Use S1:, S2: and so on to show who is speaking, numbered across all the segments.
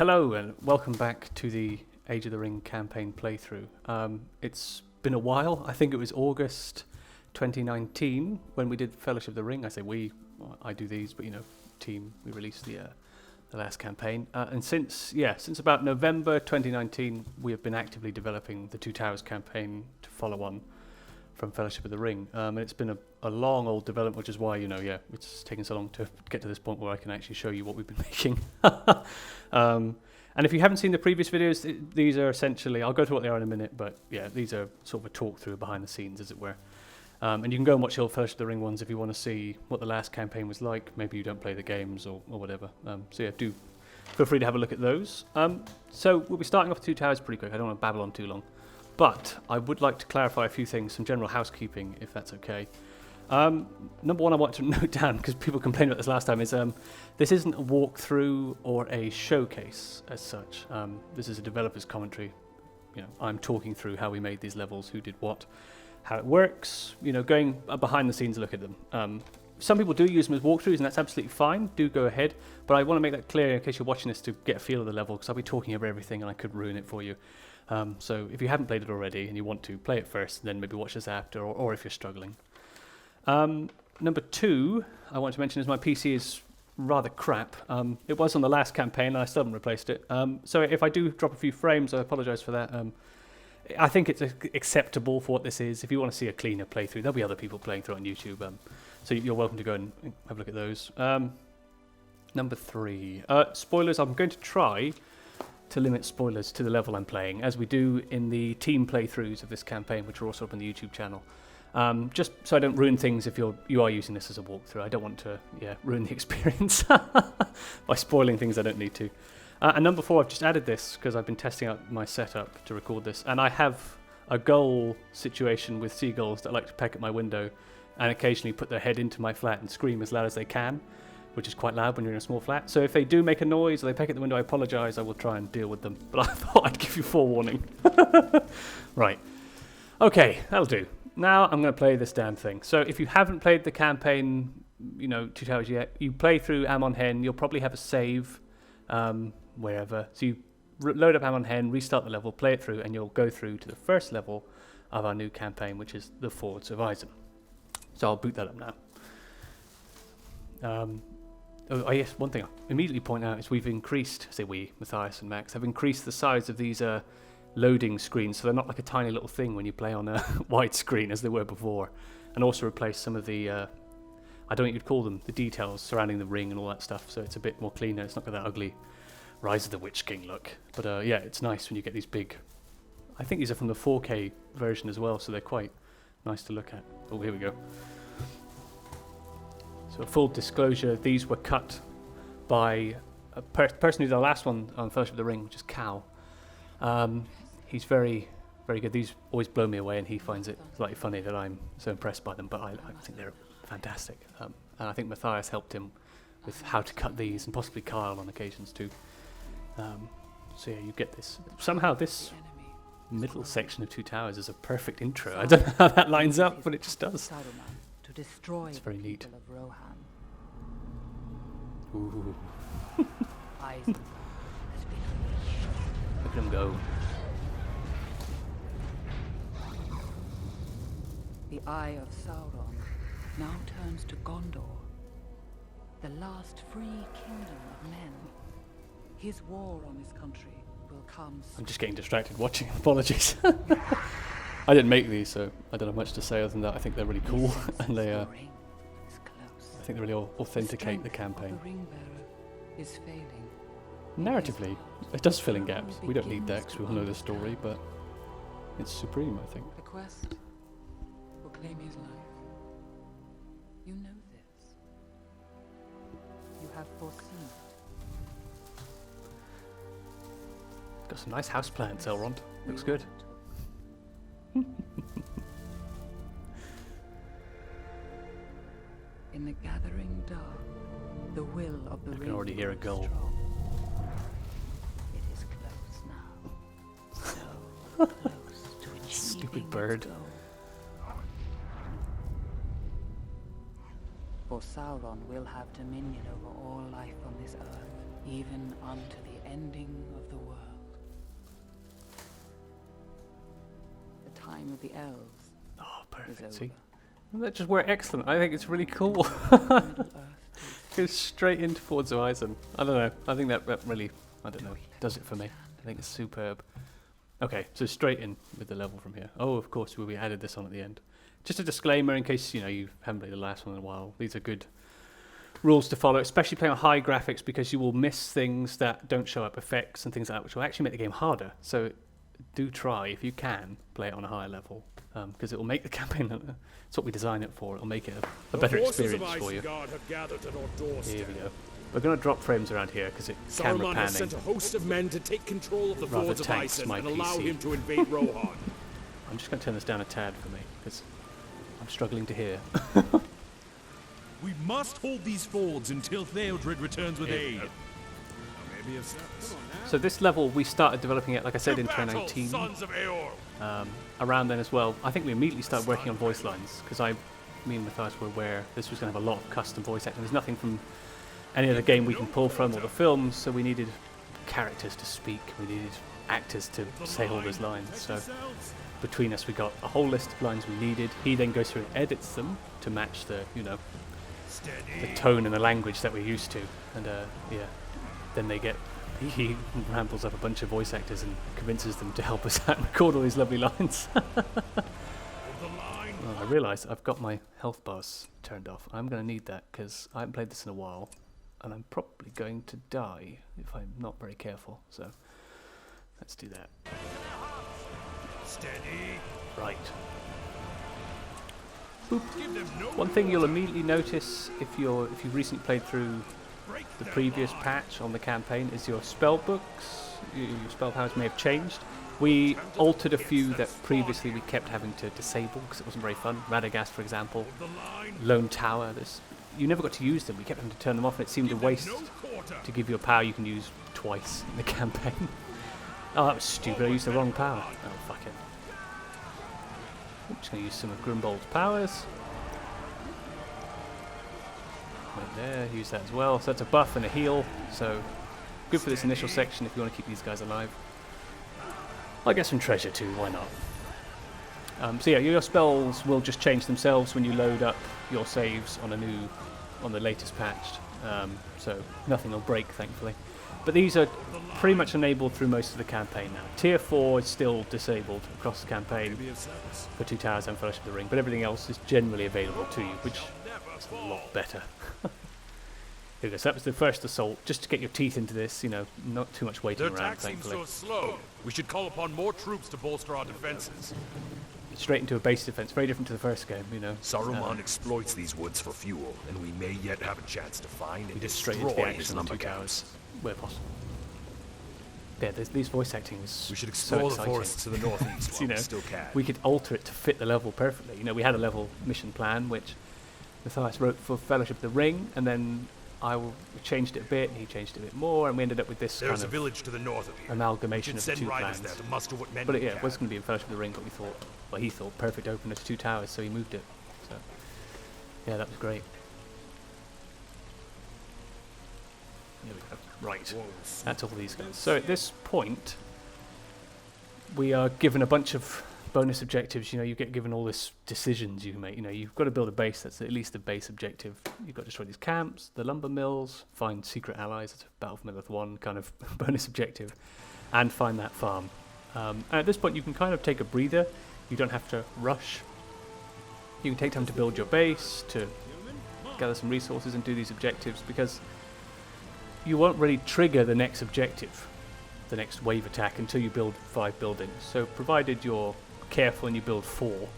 S1: Hello and welcome back to the Age of the Ring campaign playthrough. It's been a while. I think it was August 2019 when we did Fellowship of the Ring. I say we, well, I do these, but you know, team, we released the last campaign. And since about November 2019, we have been actively developing the Two Towers campaign to follow on from Fellowship of the Ring. And it's been a long old development, which is why, it's taken so long to get to this point where I can actually show you what we've been making. And if you haven't seen the previous videos, these are essentially, I'll go through what they are in a minute, but yeah, these are sort of a talk through behind the scenes, as it were. And you can go and watch the old Fellowship of the Ring ones if you want to see what the last campaign was like. Maybe you don't play the games or whatever. So yeah, do feel free to have a look at those. So we'll be starting off Two Towers pretty quick. I don't want to babble on too long. But I would like to clarify a few things, some general housekeeping, if that's okay. Number one I want to note down, because people complained about this last time, is this isn't a walkthrough or a showcase as such. This is a developer's commentary. You know, I'm talking through how we made these levels, who did what, how it works, you know, going behind the scenes, look at them. Some people do use them as walkthroughs, and that's absolutely fine. Do go ahead. But I want to make that clear in case you're watching this to get a feel of the level, because I'll be talking over everything and I could ruin it for you. So if you haven't played it already and you want to, play it first, and then maybe watch this after, or if you're struggling. Number two, I want to mention is my PC is rather crap. It was on the last campaign, and I still haven't replaced it. So if I do drop a few frames, I apologise for that. I think it's acceptable for what this is. If you want to see a cleaner playthrough, there'll be other people playing through it on YouTube. So you're welcome to go and have a look at those. Number three, spoilers. I'm going to try to limit spoilers to the level I'm playing, as we do in the team playthroughs of this campaign, which are also up on the YouTube channel. Just so I don't ruin things if you are using this as a walkthrough. I don't want to ruin the experience by spoiling things I don't need to. And number four, I've just added this because I've been testing out my setup to record this, and I have a goal situation with seagulls that like to peck at my window and occasionally put their head into my flat and scream as loud as they can, which is quite loud when you're in a small flat. So if they do make a noise or they peck at the window, I apologise. I will try and deal with them. But I thought I'd give you forewarning. Right. Okay, that'll do. Now I'm going to play this damn thing. So if you haven't played the campaign, Two Towers yet, you play through Amon Hen, you'll probably have a save wherever. So you load up Amon Hen, restart the level, play it through, and you'll go through to the first level of our new campaign, which is the Forts of Isen. So I'll boot that up now. Yes, one thing I'll immediately point out is we've increased, Matthias and Max, have increased the size of these loading screens, so they're not like a tiny little thing when you play on a widescreen as they were before, and also replaced some of the I don't know what you'd call them, the details surrounding the ring and all that stuff, so it's a bit more cleaner. It's not got that ugly Rise of the Witch King look, but yeah, it's nice when you get these big. I think these are from the 4K version as well, so they're quite nice to look at. Oh, here we go. So full disclosure, these were cut by a person who did the last one on Fellowship of the Ring, which is Cal. He's very, very good. These always blow me away, and he finds it slightly funny that I'm so impressed by them, but I think they're fantastic. And I think Matthias helped him with how to cut these, and possibly Kyle on occasions too. So yeah, you get this. Somehow this middle section of Two Towers is a perfect intro. I don't know how that lines up, but it just does. It's very neat. Ooh. Look at him go.
S2: The Eye of Sauron now turns to Gondor, the last free kingdom of men. His war on his country will come.
S1: I'm just getting distracted watching. Apologies. I didn't make these, so I don't have much to say other than that. I think they're really cool, and they I think they really authenticate the campaign.
S2: Is failing.
S1: Narratively, it does fill in gaps. We don't need that because we all know the story, but it's supreme, I think.
S2: The quest will claim his life. You know this. You have foreseen it.
S1: Got some nice houseplants, Elrond. Looks good.
S2: In the gathering dark, the will of the ring.
S1: I can already hear a gull.
S2: It is close now. So close to achieving
S1: Stupid bird.
S2: its goal. For Sauron will have dominion over all life on this earth, even unto the ending of the world. The time of the elves
S1: Oh,
S2: is
S1: perfect.
S2: over.
S1: See? That just worked excellent. I think it's really cool.
S2: Middle Earth
S1: Goes straight into Fords of Isen. I don't know. I think that really, I don't know, does it for me. I think it's superb. Okay, so straight in with the level from here. Oh, of course, we added this on at the end. Just a disclaimer in case, you know, you haven't played the last one in a while. These are good rules to follow, especially playing on high graphics, because you will miss things that don't show up, effects and things like that, which will actually make the game harder. So do try, if you can, play it on a higher level, because it will make the campaign, it's what we design it for, it'll make it a better experience for you. Here we go. We're going to drop frames around here because it camera
S3: Saruman has sent
S1: panning.
S3: a host of men to take control of the
S1: Rather
S3: fords of
S1: tanks
S3: Isen
S1: my
S3: and allow
S1: PC.
S3: him to invade Rohan.
S1: I'm just going to turn this down a tad for me because I'm struggling to hear.
S4: We must hold these fords until Theodred returns with aid.
S3: Maybe a sense.
S1: So this level, we started developing it, like I said, in
S3: To battle,
S1: 2019.
S3: sons of Eor!
S1: Around then as well, I think we immediately started working on voice lines because me and Matthias were aware this was going to have a lot of custom voice acting. There's nothing from any other game we can pull from or the films, so we needed characters to speak, we needed actors to say all those lines. So between us, we got a whole list of lines we needed. He then goes through and edits them to match the, you know, the tone and the language that we're used to. And yeah, then he rambles up a bunch of voice actors and convinces them to help us out and record all these lovely lines. Oh, I realise I've got my health bars turned off. I'm going to need that because I haven't played this in a while and I'm probably going to die if I'm not very careful. So let's do that.
S3: Steady.
S1: Right. Boop. One thing you'll immediately notice if you've recently played through the previous patch on the campaign is your spell books. Your spell powers may have changed. We altered a few that previously we kept having to disable because it wasn't very fun. Radagast, for example. Lone Tower. You never got to use them. We kept having to turn them off and it seemed a waste to give you a power you can use twice in the campaign. Oh, that was stupid. I used the wrong power. Oh, fuck it. I'm just going to use some of Grimbold's powers. Right there, use that as well. So that's a buff and a heal. So good for this initial section if you want to keep these guys alive. I'll get some treasure too, why not? So yeah, your spells will just change themselves when you load up your saves on the latest patch. So nothing will break, thankfully. But these are pretty much enabled through most of the campaign now. Tier 4 is still disabled across the campaign for Two Towers and Fellowship of the Ring, but everything else is generally available to you, which is a lot better. Here we go. So that was the first assault, just to get your teeth into this, you know, not too much waiting
S3: Their
S1: around,
S3: attack seems
S1: thankfully.
S3: so slow. We should call upon more troops to bolster our defenses.
S1: Straight into a base defense, very different to the first game, you know.
S5: Saruman exploits these woods for fuel, and we may yet have a chance to find and
S1: We just straight into the
S5: destroy his
S1: action on
S5: lumber
S1: Two Towers,
S5: camps.
S1: where possible. Yeah, these voice acting is
S5: We should
S1: so
S5: explore the
S1: exciting.
S5: forests to the northeast
S1: You
S5: while
S1: know,
S5: we still can.
S1: we could alter it to fit the level perfectly. You know, we had a level mission plan, which Matthias wrote for Fellowship of the Ring, and then we changed it a bit, and he changed it a bit more, and we ended up with this
S3: There's
S1: kind
S3: a
S1: of
S3: village to the north of here.
S1: amalgamation
S3: We
S1: of
S3: should
S1: the
S3: send
S1: two
S3: riders
S1: plans.
S3: there to muster what men
S1: But
S3: we
S1: yeah, it
S3: can.
S1: was going to be in Fellowship of the Ring, but he thought perfect opener to Two Towers, so he moved it. So yeah, that was great. Here we go. Right, that's all these guys. So at this point, we are given a bunch of bonus objectives. You know, you get given all this decisions you can make. You know, you've got to build a base. That's at least the base objective. You've got to destroy these camps, the lumber mills, find secret allies. That's a Battle for Middle-earth 1 kind of bonus objective, and find that farm. And at this point, you can kind of take a breather. You don't have to rush. You can take time to build your base, to gather some resources and do these objectives, because you won't really trigger the next objective, the next wave attack, until you build 5 buildings. So provided you're careful and you build 4,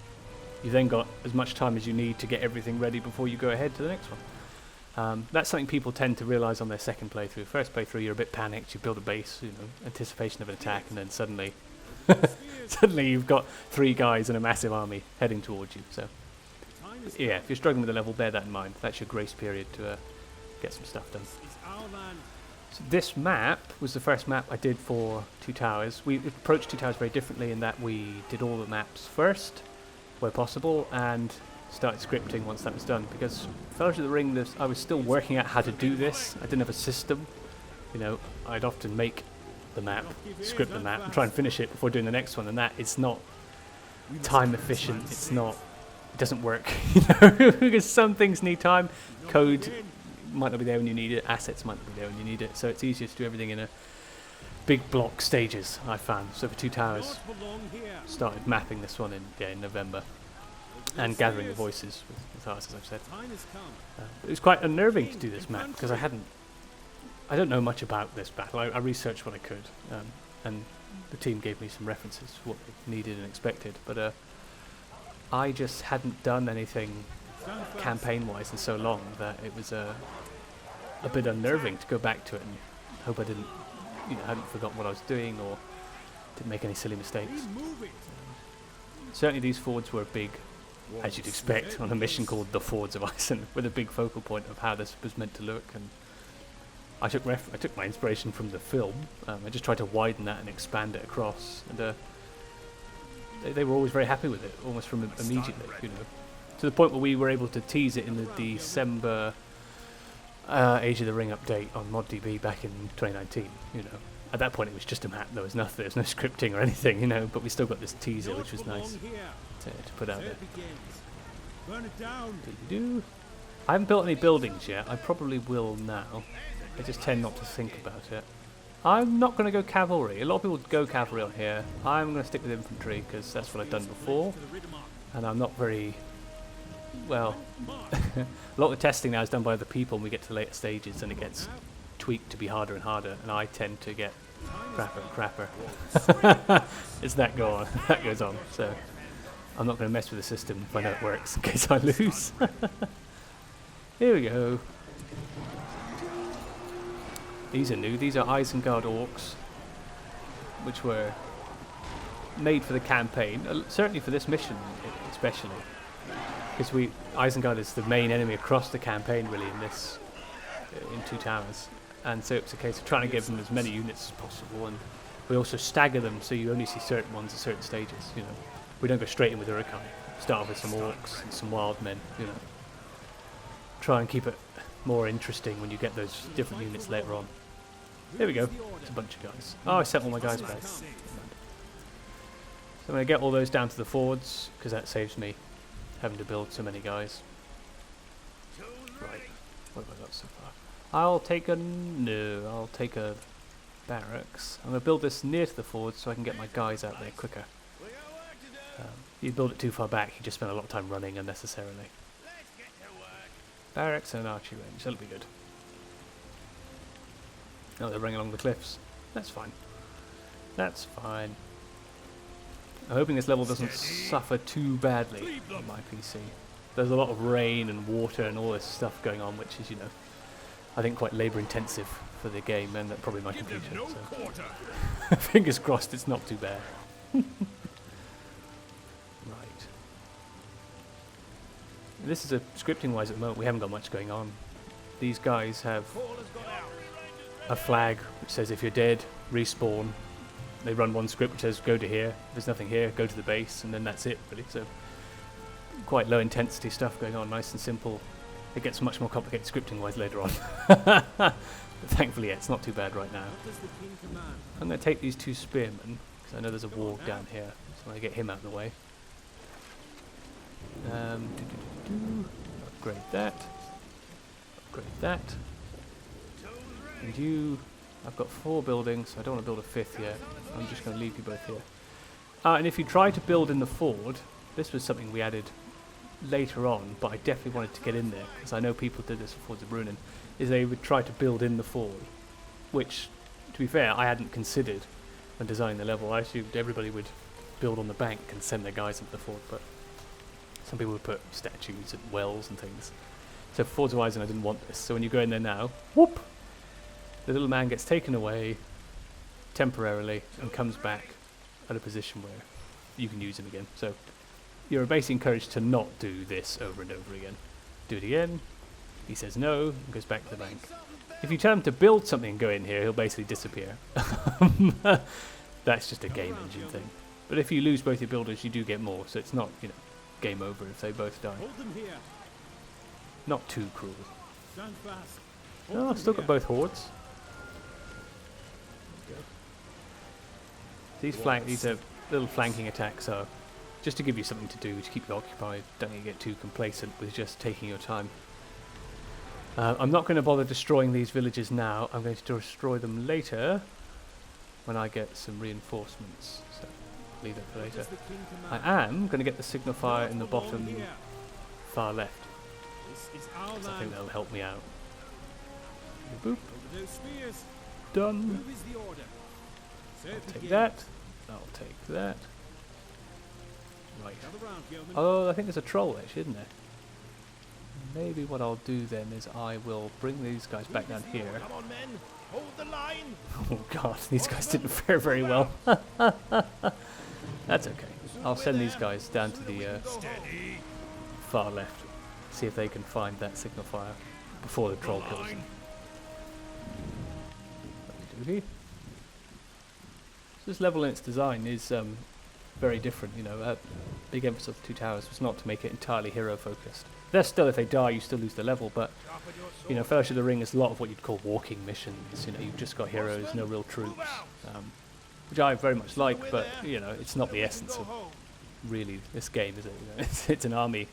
S1: you've then got as much time as you need to get everything ready before you go ahead to the next one. That's something people tend to realise on their second playthrough. First playthrough, you're a bit panicked, you build a base, you know, anticipation of an attack, and then suddenly you've got 3 guys and a massive army heading towards you. So yeah, if you're struggling with the level, bear that in mind. That's your grace period to get some stuff done. So this map was the first map I did for Two Towers. We approached Two Towers very differently in that we did all the maps first, where possible, and started scripting once that was done. Because Fellowship of the Ring, I was still working out how to do this. I didn't have a system You know, I'd often make the map, script the map, and try and finish it before doing the next one, and that it's not time efficient. It's not. It doesn't work, you know, because some things need time. Code might not be there when you need it. Assets might not be there when you need it. So it's easier to do everything in a big block stages, I found. So for Two Towers, started mapping this one in November, and gathering the voices with ours, as I've said. It was quite unnerving to do this map because I don't know much about this battle. I researched what I could, and the team gave me some references for what they needed and expected, but I just hadn't done anything campaign-wise in so long that it was a bit unnerving to go back to it and hope I didn't, you know, hadn't forgotten what I was doing or didn't make any silly mistakes. Certainly these fords were big, as you'd expect, on a mission called the Fords of Isen, with a big focal point of how this was meant to look. And I took my inspiration from the film. I just tried to widen that and expand it across, and they were always very happy with it, almost from immediately, you know, to the point where we were able to tease it in the December Age of the Ring update on Moddb back in 2019. You know, at that point it was just a map. There was nothing, there was no scripting or anything, you know. But we still got this teaser, which was nice to put out there. I haven't built any buildings yet. I probably will now. I just tend not to think about it. I'm not going to go cavalry. A lot of people go cavalry on here. I'm going to stick with infantry because that's what I've done before. And I'm not very... Well, a lot of the testing now is done by other people and we get to the later stages and it gets tweaked to be harder and harder. And I tend to get crapper and crapper. It's that goes on. So I'm not going to mess with the system if I know it works in case I lose. Here we go. These are new. These are Isengard orcs, which were made for the campaign, certainly for this mission especially, because Isengard is the main enemy across the campaign really in Two Towers, and so it's a case of trying to give them as many units as possible, and we also stagger them so you only see certain ones at certain stages. You know, we don't go straight in with Urukai. Start off with some orcs and some wild men. You know, try and keep it more interesting when you get those different units later on. There we go. It's a bunch of guys. Oh, I sent all my guys back. So I'm going to get all those down to the fords, because that saves me having to build so many guys. Right. What have I got so far? I'll take a barracks. I'm going to build this near to the fords so I can get my guys out there quicker. You build it too far back, you just spend a lot of time running unnecessarily. Barracks and archery range, that'll be good. Oh, they're running along the cliffs. That's fine. That's fine. I'm hoping this level doesn't suffer too badly on my PC. There's a lot of rain and water and all this stuff going on, which is, you know, I think quite labour intensive for the game and probably my computer. So. Fingers crossed it's not too bad. Right. This is scripting wise at the moment, we haven't got much going on. These guys have a flag which says if you're dead, respawn. They run one script which says go to here. If there's nothing here, go to the base, and then that's it really. So quite low intensity stuff going on, nice and simple. It gets much more complicated scripting wise later on. But thankfully, yeah, it's not too bad right now. I'm going to take these two spearmen, because I know there's a warg down here, so I'm going to get him out of the way. Upgrade that. Upgrade that. And you, I've got 4 buildings, so I don't want to build a 5th yet. I'm just going to leave you both here. And if you try to build in the ford, this was something we added later on, but I definitely wanted to get in there, because I know people did this for Fords of Brunnen, is they would try to build in the ford, which, to be fair, I hadn't considered when designing the level. I assumed everybody would build on the bank and send their guys into the ford, but some people would put statues and wells and things. So for Fords of Isen, I didn't want this. So when you go in there now, whoop! The little man gets taken away temporarily and comes back at a position where you can use him again. So you're basically encouraged to not do this over and over again. Do it again. He says no and goes back to the bank. If you tell him to build something and go in here, he'll basically disappear. That's just a game engine thing. But if you lose both your builders, you do get more. So it's not, you know, game over if they both die. Not too cruel. Oh, I've still got both hordes. These are little flanking attacks are just to give you something to do, to keep you occupied. Don't need to get too complacent with just taking your time. I'm not going to bother destroying these villages now. I'm going to destroy them later when I get some reinforcements. So leave that for later. I am going to get the signifier in the bottom far left. Because I think that'll help me out. Boop. Done. I'll take that. I'll take that. Right. Oh, I think there's a troll actually, isn't there? Maybe what I'll do then is I will bring these guys back down here.
S4: Come on, men. Hold the line.
S1: Oh god, these guys didn't fare very well. That's okay. I'll send these guys down to the far left. See if they can find that signal fire before the troll kills them. This level in its design is very different, you know. A big emphasis of the Two Towers was not to make it entirely hero focused. There's still, if they die, you still lose the level, but you know, Fellowship of the Ring is a lot of what you'd call walking missions. You know, you've just got heroes, no real troops, which I very much like, but you know, it's not the essence of really this game, is it? You know, it's an army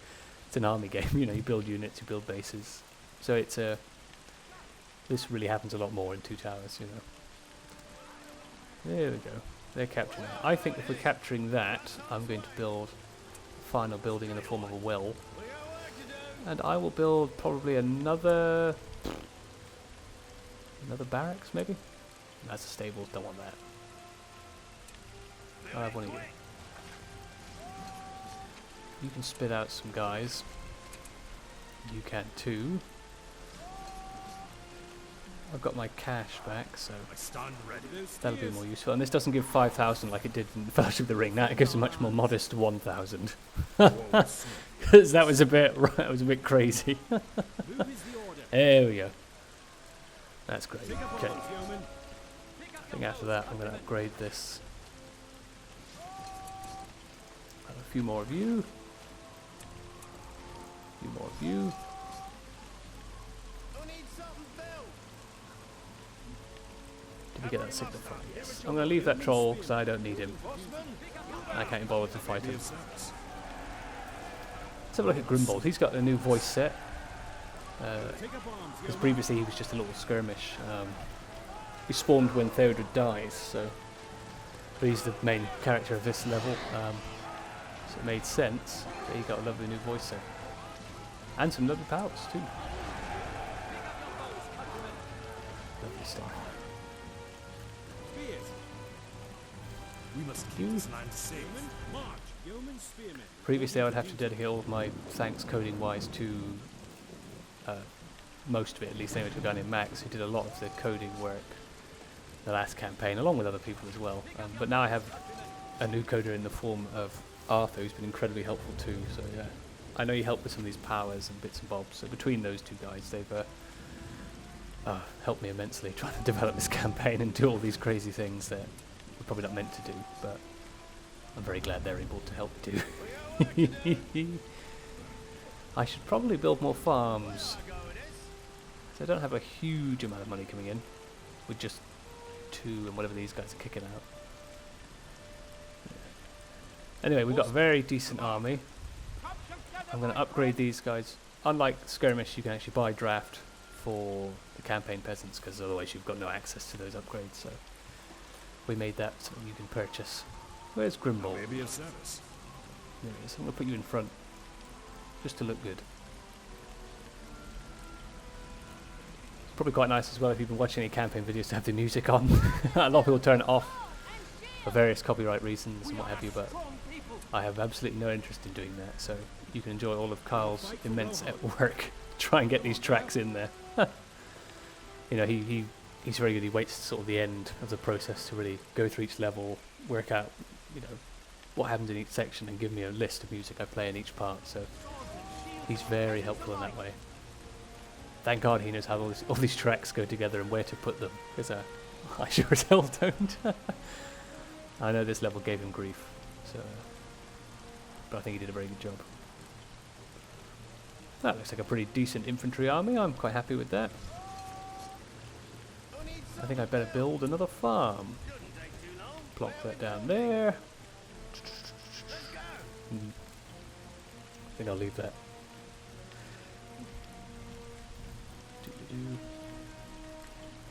S1: game. You know, you build units, you build bases, so it's this really happens a lot more in Two Towers. You know. There we go. They're capturing it. I think if we're capturing that, I'm going to build a final building in the form of a well. And I will build probably another barracks, maybe? That's a stable, don't want that. I'll have one of you. You can spit out some guys. You can too. I've got my cash back, so that'll be more useful. And this doesn't give 5,000 like it did in the Fellowship of the Ring. That gives a much more modest 1,000. Because that was a bit crazy. There we go. That's great. Okay. I think after that I'm going to upgrade this. Have a few more of you. A few more of you. Did we get that signal from? Yes. I'm going to leave that troll because I don't need him. I can't be bothered to fight him. Let's have a look at Grimbold. He's got a new voice set. Because previously he was just a little skirmish. He spawned when Theodred dies, so but he's the main character of this level. So it made sense that he got a lovely new voice set. And some lovely powers too. Lovely stuff.
S4: We must keep this land safe. March, yeomen, spearmen.
S1: Previously I would have to dedicate all of my thanks coding wise to most of it, at least anyway, to a guy named Max, who did a lot of the coding work the last campaign, along with other people as well. But now I have a new coder in the form of Arthur, who's been incredibly helpful too. So yeah, I know he helped with some of these powers and bits and bobs. So between those two guys, they've helped me immensely trying to develop this campaign and do all these crazy things that we're probably not meant to do, but I'm very glad they're able to help me do. I should probably build more farms. So I don't have a huge amount of money coming in, with just 2 and whatever these guys are kicking out. Anyway, we've got a very decent army. I'm going to upgrade these guys. Unlike Skirmish, you can actually buy draft for the campaign peasants, because otherwise you've got no access to those upgrades. So we made that something you can purchase. Where's Grimbold?
S4: Maybe of service.
S1: There he is. I'm going to put you in front, just to look good. It's probably quite nice as well if you've been watching any campaign videos to have the music on. A lot of people turn it off for various copyright reasons and what have you, but I have absolutely no interest in doing that, so you can enjoy all of Kyle's immense work to try and get these tracks in there. You know, he's very good. He waits to sort of the end of the process to really go through each level, work out, you know, what happens in each section, and give me a list of music I play in each part. So he's very helpful in that way. Thank God he knows how all these tracks go together and where to put them, because I sure as hell don't. I know this level gave him grief, so but I think he did a very good job. That looks like a pretty decent infantry army. I'm quite happy with that. I think I better build another farm. plonk that down there. I think I'll leave that.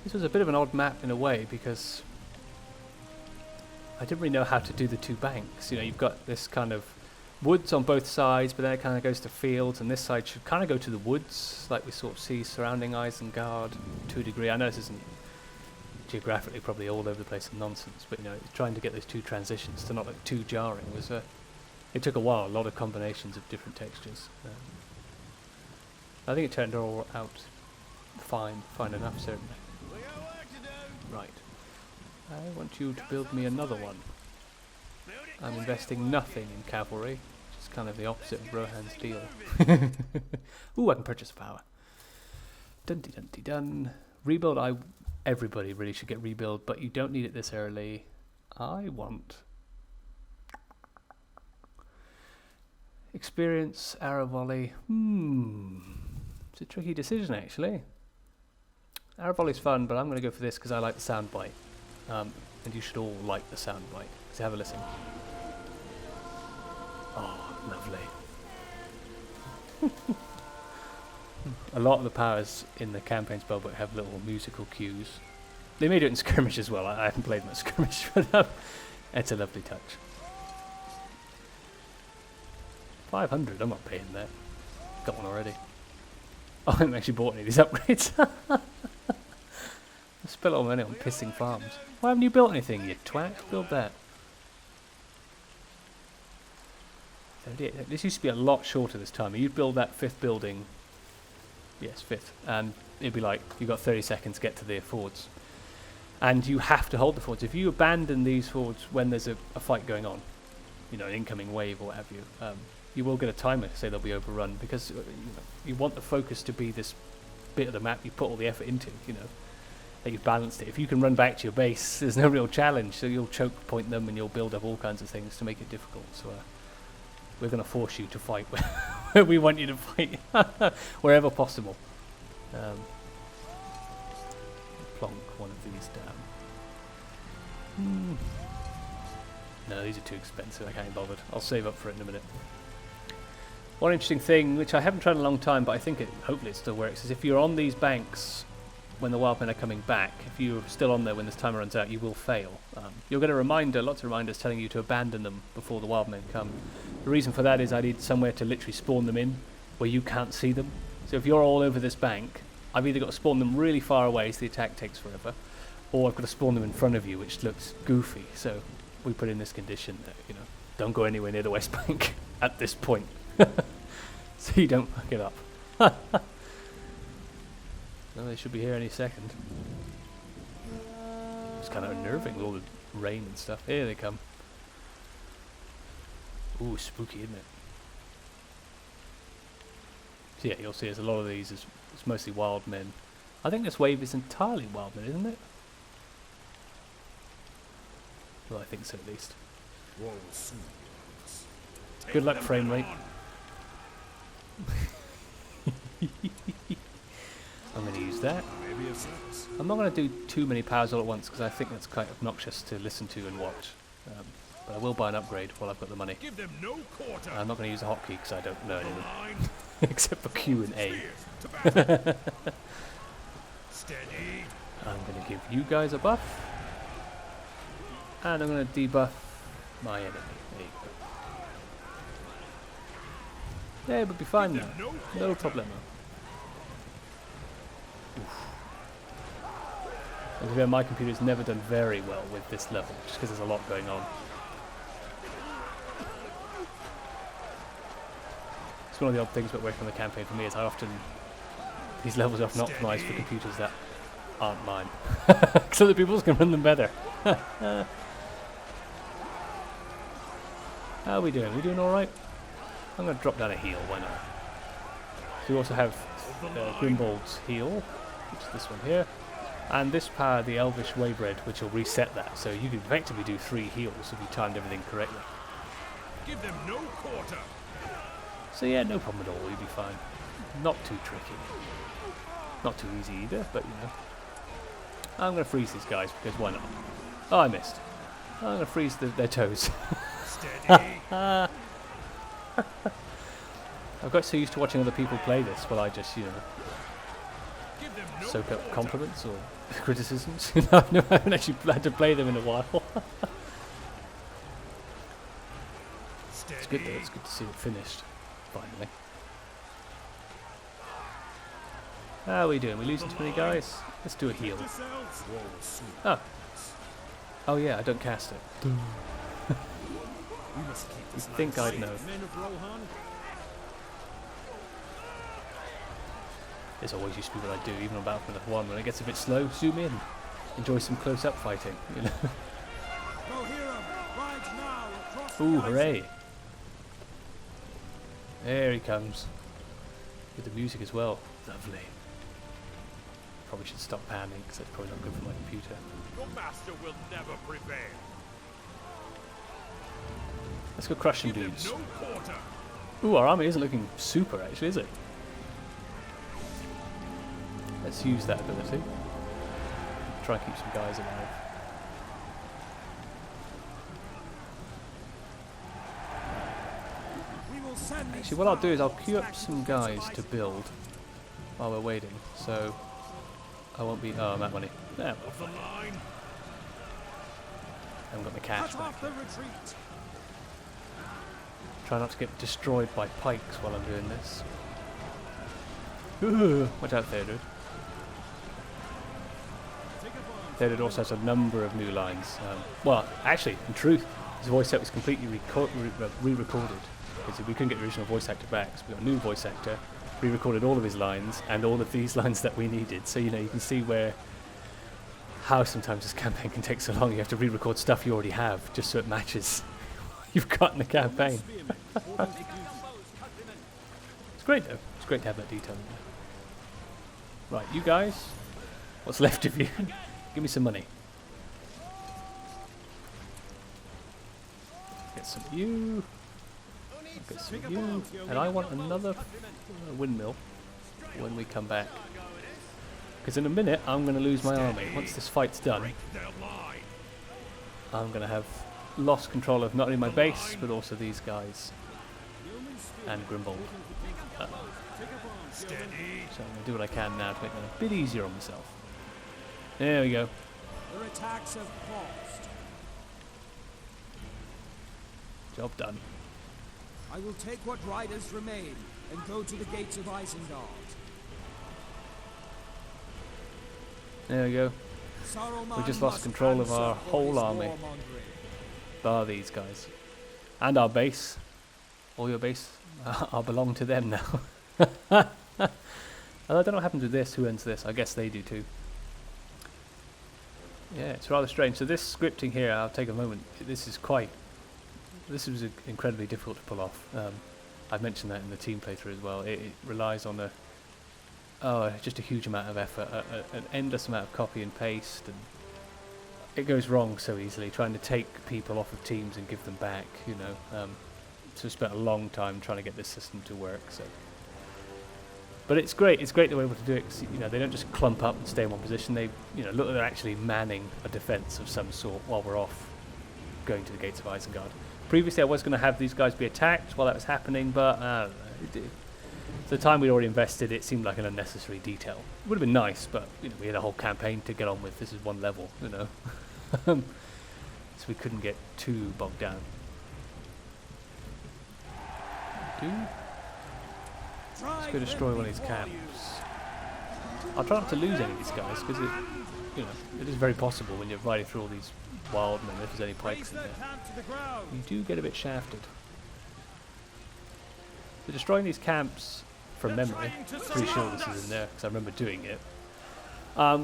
S1: This was a bit of an odd map in a way because I didn't really know how to do the two banks. You know, you've got this kind of woods on both sides, but then it kind of goes to fields, and this side should kind of go to the woods, like we sort of see surrounding Isengard to a degree. I know this isn't geographically probably all over the place and nonsense, but you know, trying to get those two transitions to not look too jarring was it took a while, a lot of combinations of different textures. I think it turned all out fine enough, certainly. Right. I want you to build me another one. I'm investing nothing in cavalry, which is kind of the opposite of Rohan's deal. Ooh, I can purchase power. Dun-dee-dun-dee-dun. Rebuild, everybody really should get rebuild, but you don't need it this early. I want experience, arrow volley. It's a tricky decision, actually. Arrow volley's fun, but I'm going to go for this because I like the sound bite. And you should all like the sound bite. So have a listen. Oh, lovely. A lot of the powers in the campaign spellbook have little musical cues. They may do it in skirmish as well. I haven't played much skirmish for them. It's a lovely touch. 500, I'm not paying that. Got one already. Oh, I haven't actually bought any of these upgrades. I spent all my money on pissing farms. Why haven't you built anything, you twat? Build that. This used to be a lot shorter this time. You'd build that 5th building. Yes, 5th. And it'd be like, you've got 30 seconds to get to the forts. And you have to hold the forts. If you abandon these forts when there's a fight going on, you know, an incoming wave or what have you, you will get a timer to say they'll be overrun, because you want the focus to be this bit of the map you put all the effort into, you know, that you've balanced it. If you can run back to your base, there's no real challenge, so you'll choke point them and you'll build up all kinds of things to make it difficult. So we're going to force you to fight where we want you to fight, wherever possible. Plonk one of these down. No, these are too expensive, I can't be bothered. I'll save up for it in a minute. One interesting thing, which I haven't tried in a long time, but I think hopefully it still works, is if you're on these banks when the wildmen are coming back, if you're still on there when this timer runs out, you will fail. You'll get a reminder, lots of reminders telling you to abandon them before the wildmen come. The reason for that is I need somewhere to literally spawn them in, where you can't see them. So if you're all over this bank, I've either got to spawn them really far away so the attack takes forever, or I've got to spawn them in front of you, which looks goofy. So we put in this condition that, you know, don't go anywhere near the West Bank at this point. So you don't fuck it up. No, they should be here any second. It's kind of unnerving with all the rain and stuff. Here they come. Ooh, spooky, isn't it? So yeah, you'll see there's a lot of these. It's mostly wild men. I think this wave is entirely wild men, isn't it? Well, I think so at least. Good luck, frame rate. I'm going to use that. I'm not going to do too many powers all at once because I think that's quite obnoxious to listen to and watch. But I will buy an upgrade while I've got the money. I'm not going to use a hotkey because I don't know anything. Except for Q and A. I'm going to give you guys a buff. And I'm going to debuff my enemy. There you go. Yeah, it would be fine now. No problemo. My computer's never done very well with this level, just because there's a lot going on. It's one of the odd things about working on the campaign for me is how often these levels are often optimised for computers that aren't mine. So other people can run them better. How are we doing? Are we doing alright? I'm going to drop down a heal, why not? So we also have Grimbold's heal, which is this one here. And this power, the Elvish Waybread, which will reset that. So you can effectively do 3 heals if you timed everything correctly.
S3: Give them no quarter.
S1: So yeah, no problem at all, you'll be fine. Not too tricky. Not too easy either, but you know. I'm going to freeze these guys because why not? Oh, I missed. I'm going to freeze their toes.
S4: Steady.
S1: I've got so used to watching other people play this, while I just, you know,
S4: Give them no
S1: soak up
S4: quarter.
S1: compliments or criticisms. You know, I haven't actually had to play them in a while.
S4: Steady.
S1: It's good though, it's good to see it finished, finally. How are we doing? We losing too many guys? Let's do a heal.
S4: Yourselves. War was sweet.
S1: Oh. Oh yeah, I don't cast it.
S4: We must keep this
S1: You'd think
S4: land
S1: I'd know.
S4: safe, men of Rohan.
S1: This always used to be what I do, even on Battlefield 1. When it gets a bit slow, zoom in. Enjoy some close-up fighting, you know.
S4: Rohirrim rides now across the
S1: Ooh,
S4: Isen.
S1: hooray! There he comes. With the music as well. Lovely. Probably should stop panning, because that's probably not good for my computer.
S3: Your master will never prevail.
S1: Let's go crush some
S3: Give them
S1: dudes.
S3: no quarter.
S1: Ooh, our army isn't looking super, actually, is it? Let's use that ability. Try and keep some guys alive.
S4: We will send these
S1: Actually, what I'll do is I'll
S4: stars
S1: queue up
S4: back to
S1: some
S4: the gates of
S1: guys to
S4: Isengard.
S1: build while we're waiting, so I won't be... Oh, I'm at money. Yeah,
S4: Of the line.
S1: I haven't got my cash
S4: Cut
S1: back
S4: off the
S1: yet.
S4: retreat.
S1: Try not to get destroyed by pikes while I'm doing this. Ooh, watch out, Theodred.
S4: Take up arms.
S1: Theodred also has a number of new lines. Well, actually, in truth, his voice set was completely re-recorded. Because we couldn't get the original voice actor back, so we got a new voice actor, re-recorded all of his lines, and all of these lines that we needed. So, you know, you can see how sometimes this campaign can take so long. You have to re-record stuff you already have, just so it matches what you've got in the campaign.
S4: Spearmen, orders of duty.
S1: It's great though. It's great to have that detail in there. Right, you guys, what's left of you? Give me some money. Get some of you. Get some of you. And I want another windmill when we come back. Because in a minute I'm going to lose my army. Once this fight's done,
S4: Break their line.
S1: I'm going to have lost control of not only my base, but also these guys. And Grimbold.
S4: Steady.
S1: So I'm going to do what I can now to make it a bit easier on myself. There we go.
S4: Their attacks have paused.
S1: Job done.
S6: I will take what riders remain and go to the gates of Isengard.
S1: There we go.
S6: Saruman
S1: We just lost
S6: must
S1: control of
S6: answer
S1: our
S6: for
S1: whole
S6: his
S1: army.
S6: warmongering.
S1: Bar these guys. And our base. All your base are belong to them now. I don't know what happens with this. Who owns this? I guess they do too. Yeah, it's rather strange. So this scripting here, I'll take a moment. This was incredibly difficult to pull off. I've mentioned that in the team playthrough as well. It relies on just a huge amount of effort, an endless amount of copy and paste, and it goes wrong so easily. Trying to take people off of teams and give them back, you know. So we spent a long time trying to get this system to work. So, but it's great. It's great that we're able to do it. 'Cause, you know, they don't just clump up and stay in one position. They, you know, look like they're actually manning a defense of some sort while we're off going to the gates of Isengard. Previously, I was going to have these guys be attacked while that was happening, but I don't know. The time we'd already invested, it seemed like an unnecessary detail. It would have been nice, but you know, we had a whole campaign to get on with. This is one level, you know. So we couldn't get too bogged down. Let's go destroy one of these camps. I'll try not to lose any of these guys, because you know, it is very possible when you're riding through all these wild men, if there's any pikes in there. You do get a bit shafted. So destroying these camps from memory, pretty sure this is in there because I remember doing it,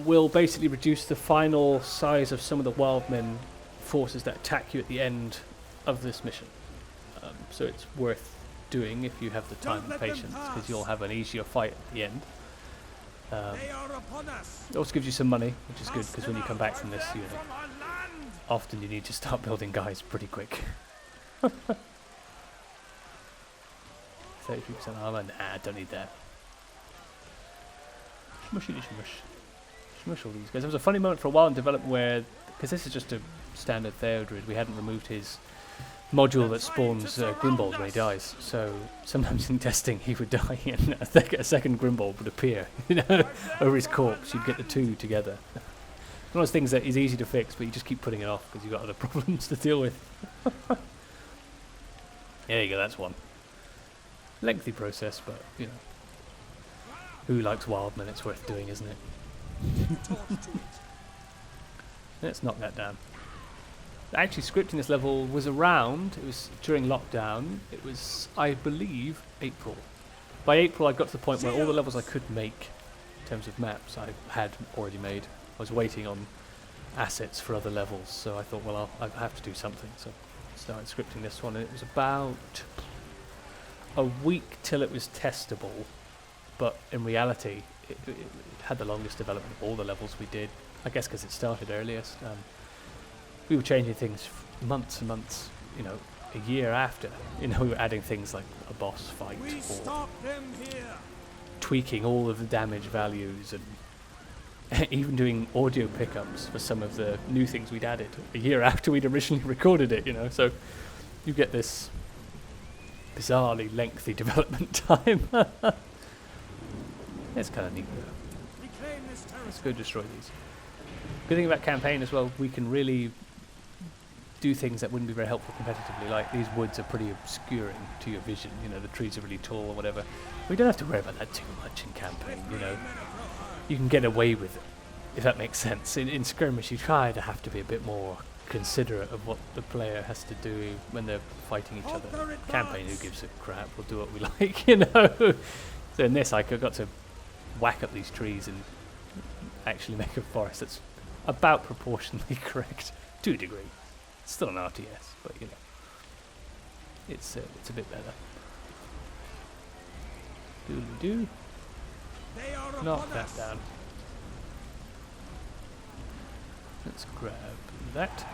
S1: will basically reduce the final size of some of the wild men forces that attack you at the end of this mission. So it's worth doing if you have the time and patience, because you'll have an easier fight at the end.
S4: They are upon us.
S1: It also gives you some money, which is good, because when you come back from this, you know,
S4: From our land.
S1: often you need to start building guys pretty quick. 33% armor? Nah, don't need that. Smushity smush. Smush all these guys. There was a funny moment for a while in development where, because this is just a standard Theodred, we hadn't removed his module that spawns Grimbold when he dies. So sometimes in testing he would die and a second Grimbold would appear, you know, over his corpse. You'd get the two together. One of those things that is easy to fix, but you just keep putting it off because you've got other problems to deal with. There you go, that's one. Lengthy process, but, you know. Who likes Wildman? It's worth doing, isn't it? Let's knock that down. Actually, scripting this level was around, it was during lockdown, it was, I believe, April. By April I got to the point where all the levels I could make, in terms of maps, I had already made. I was waiting on assets for other levels, so I thought, well, I have to do something, so I started scripting this one, and it was about a week till it was testable, but in reality, it had the longest development of all the levels we did, I guess because it started earliest. We were changing things months and months, you know, a year after. You know, we were adding things like a boss fight or tweaking all of the damage values and even doing audio pickups for some of the new things we'd added a year after we'd originally recorded it, you know. So you get this bizarrely lengthy development time. It's kind of neat though. Let's go destroy these. Good thing about campaign as well, we can really do things that wouldn't be very helpful competitively, like these woods are pretty obscuring to your vision, you know, the trees are really tall or whatever. We don't have to worry about that too much in campaign, you know. You can get away with it, if that makes sense. In skirmish you try to have to be a bit more considerate of what the player has to do when they're fighting each other. Campaign, who gives a crap, we'll do what we like, you know. So in this I got to whack up these trees and actually make a forest that's about proportionally correct to a degree. It's still an RTS, but you know, it's a bit better. Doodly-doo. Knock that down. Let's grab that.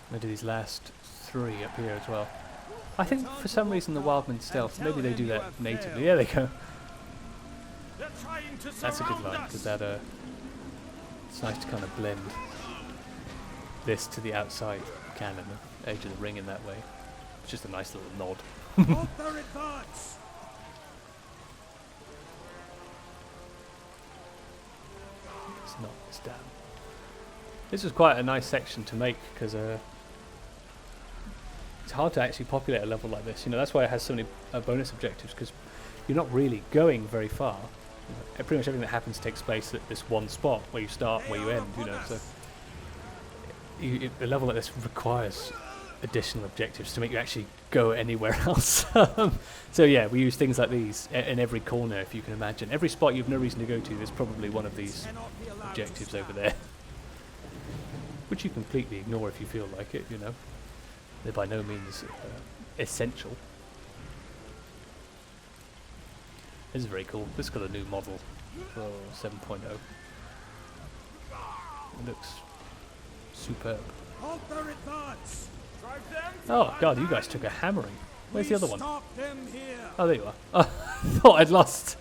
S1: I'm going to do these last three up here as well. I think for some reason the Wildman stealth, maybe they do that natively. There they go. That's a good line, because that it's nice to kind of blend this to the outside cannon, the edge of the ring in that way. It's just a nice little nod. Let's knock this down. This was quite a nice section to make, because it's hard to actually populate a level like this. You know, that's why it has so many bonus objectives, because you're not really going very far. You know, pretty much everything that happens takes place at this one spot where you start and where you end. You know, so a level like this requires additional objectives to make you actually go anywhere else. So yeah, we use things like these in every corner, if you can imagine. Every spot you've no reason to go to, there's probably one of these objectives over there, which you completely ignore if you feel like it. You know, they're by no means essential. This is very cool. This got a new model for 7.0. It looks superb. Oh god, you guys took a hammering. Where's the other one? Oh, there you are. Oh, I thought I'd lost.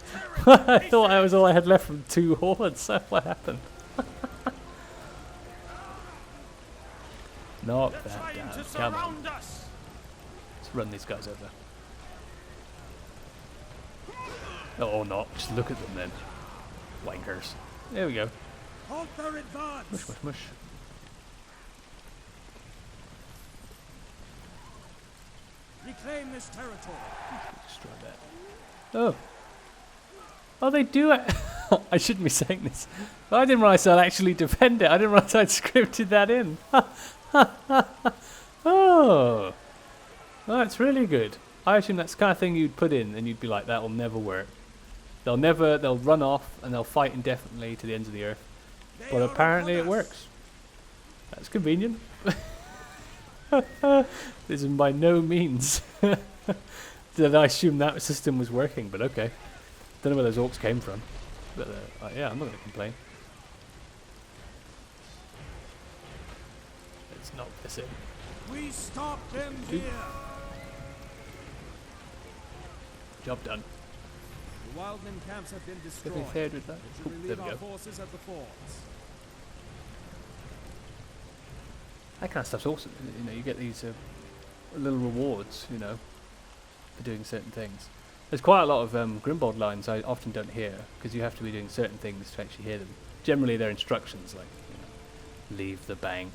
S1: I thought that was all I had left from two hordes. That's what happened. Knock that down. Come on. Let's run these guys over. Oh, or not. Just look at them then. Wankers. There we go. Mush, mush, mush.
S6: Reclaim this territory.
S1: Destroy that. Oh. Oh, they do it. I shouldn't be saying this. I didn't realise I'd actually defend it. I didn't realise I'd scripted that in. Oh. That's really good. I assume that's the kind of thing you'd put in and you'd be like, that'll never work. They'll run off and they'll fight indefinitely to the ends of the earth. But apparently it works. That's convenient. This is by no means did I assume that system was working, but okay. Don't know where those orcs came from. But yeah, I'm not going to complain. Let's knock this in.
S6: We stop them here.
S1: Job done.
S6: The Wildman camps have been destroyed.
S1: Get me paired with that.
S6: Should
S1: Ooh,
S6: we
S1: there
S6: leave
S1: we
S6: our
S1: go.
S6: forces at the forts?
S1: That kind of stuff's awesome. You know, you get these little rewards, you know, for doing certain things. There's quite a lot of Grimbold lines I often don't hear, because you have to be doing certain things to actually hear them. Generally they're instructions, like, you know, leave the bank,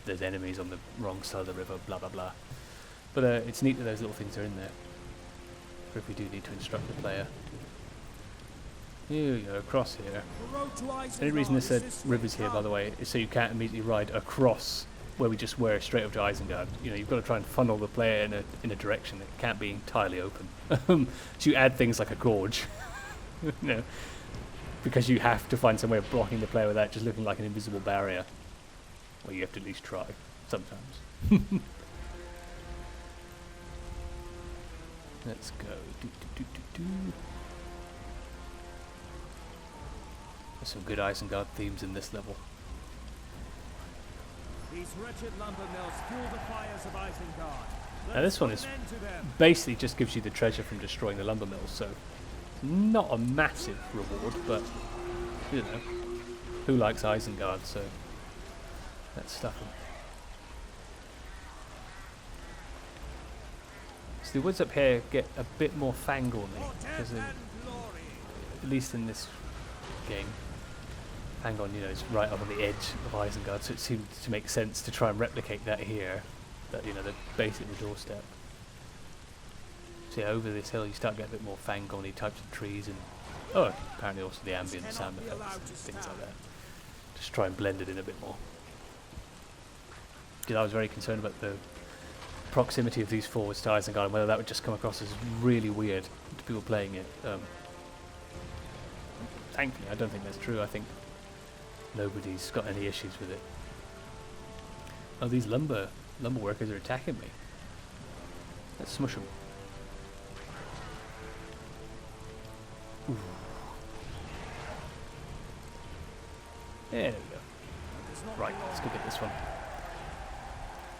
S1: there's enemies on the wrong side of the river, blah blah blah. But it's neat that those little things are in there, for if we do need to instruct the player. Here we go, across here.
S6: The road to Isengard
S1: The only reason this said
S6: is
S1: rivers here, by the way, is so you can't immediately ride across where we just were straight up to Isengard. You know, you've got to try and funnel the player in a direction that can't be entirely open. So you add things like a gorge, you know, because you have to find some way of blocking the player without just looking like an invisible barrier. Well, you have to at least try, sometimes. Let's go. There's some good Isengard themes in this level.
S6: These wretched lumber mills fuel the fires of Isengard.
S1: Now this one is basically just gives you the treasure from destroying the lumber mills, so not a massive reward, but you know, who likes Isengard, so let's stuff them. So the woods up here get a bit more fangorny, because at least in this game, Fangorn, you know, is right up on the edge of Isengard, so it seemed to make sense to try and replicate that here. That, you know, the basically doorstep. So yeah, over this hill you start getting a bit more fangorny types of trees, and apparently also the ambient sound effects and things like that. Just try and blend it in a bit more. Because I was very concerned about the proximity of these forwards to Isengard and whether that would just come across as really weird to people playing it. Thankfully, I don't think that's true. I think nobody's got any issues with it. Oh, these lumber workers are attacking me. Let's smush them. Ooh. There we go. Right, let's go get this one.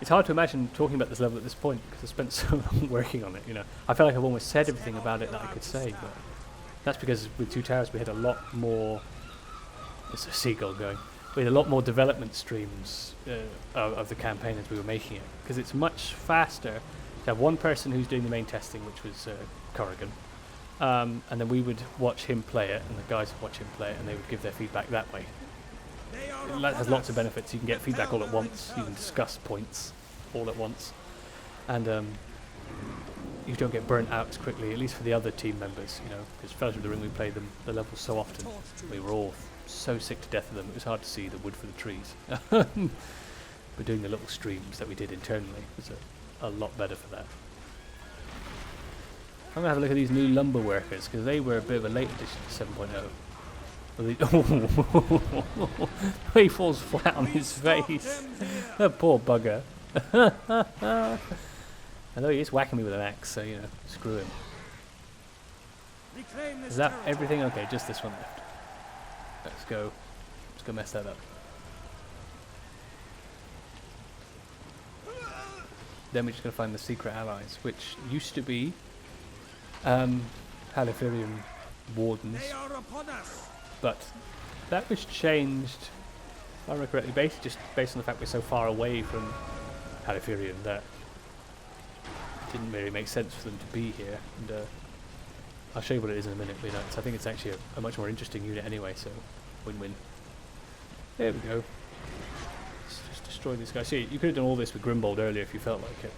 S1: It's hard to imagine talking about this level at this point because I spent so long working on it. You know, I feel like I've almost said everything about it that I could say, but that's because with Two Towers we had a lot more. There's a seagull going. We had a lot more development streams of the campaign as we were making it, because it's much faster to have one person who's doing the main testing, which was Corrigan, and then we would watch him play it, and the guys would watch him play it, and they would give their feedback that way. That has lots of benefits. You can get feedback all at once. You can discuss points all at once, and you don't get burnt out as quickly. At least for the other team members, you know, because Fellowship of the Ring we played the levels so often. We were all so sick to death of them. It was hard to see the wood for the trees. But doing the little streams that we did internally was a lot better for that. I'm gonna have a look at these new lumber workers because they were a bit of a late addition to 7.0. He falls flat on his face. That poor bugger. I know he is whacking me with an axe, so you know, screw him. Is that everything? Okay, just this one left. Let's go mess that up. Then we're just going to find the secret allies, which used to be Halifaxian wardens, but that was changed, if I remember correctly, basically just based on the fact we're so far away from Halifaxian that it didn't really make sense for them to be here. And I'll show you what it is in a minute, but you know, I think it's actually a much more interesting unit anyway, so win-win. There we go. Let's just destroy these guys. See, you could have done all this with Grimbold earlier if you felt like it.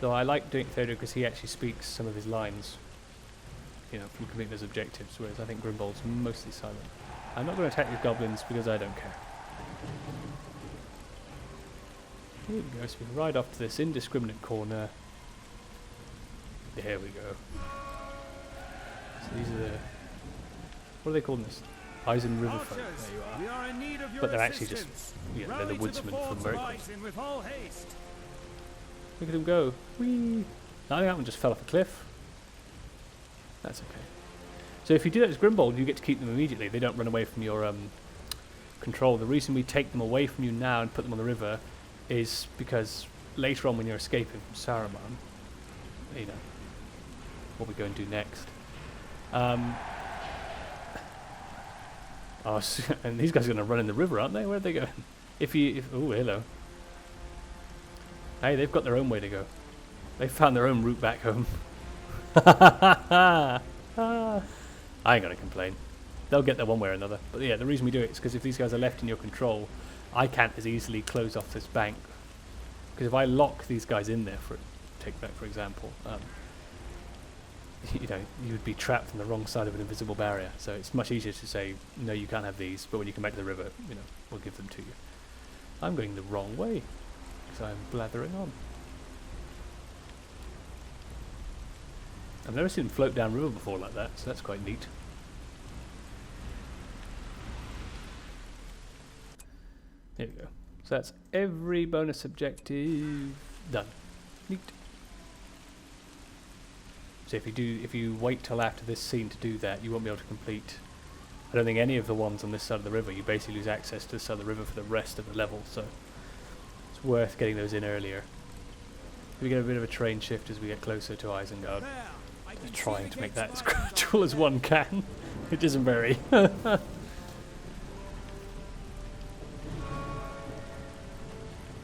S1: Though I like doing Theodore because he actually speaks some of his lines, you know, from completing those objectives, whereas I think Grimbold's mostly silent. I'm not going to attack these goblins because I don't care. Here we go, so we can ride off to this indiscriminate corner. There we go. So these are the... What are they called in this? Isen Riverfolk. There you are. But they're actually just... Yeah, they're the woodsmen from Merkel. Look at them go. Whee! I think that one just fell off a cliff. That's okay. So if you do that as Grimbold, you get to keep them immediately. They don't run away from your control. The reason we take them away from you now and put them on the river is because later on when you're escaping from Saruman, you know, what we go and do next. And these guys are going to run in the river, aren't they? Where are they going? Oh, hello. Hey, they've got their own way to go. They found their own route back home. I ain't gonna complain. They'll get there one way or another. But yeah, the reason we do it is because if these guys are left in your control, I can't as easily close off this bank. Because if I lock these guys in there, take that for example, you know, you would be trapped on the wrong side of an invisible barrier. So it's much easier to say, no, you can't have these, but when you come back to the river, you know, we'll give them to you. I'm going the wrong way, because I'm blathering on. I've never seen them float down river before like that, so that's quite neat. There we go. So that's every bonus objective done. Neat. So if you wait till after this scene to do that, you won't be able to complete. I don't think any of the ones on this side of the river. You basically lose access to this side of the river for the rest of the level. So it's worth getting those in earlier. We get a bit of a terrain shift as we get closer to Isengard. Trying to make that as gradual as one can. It isn't very.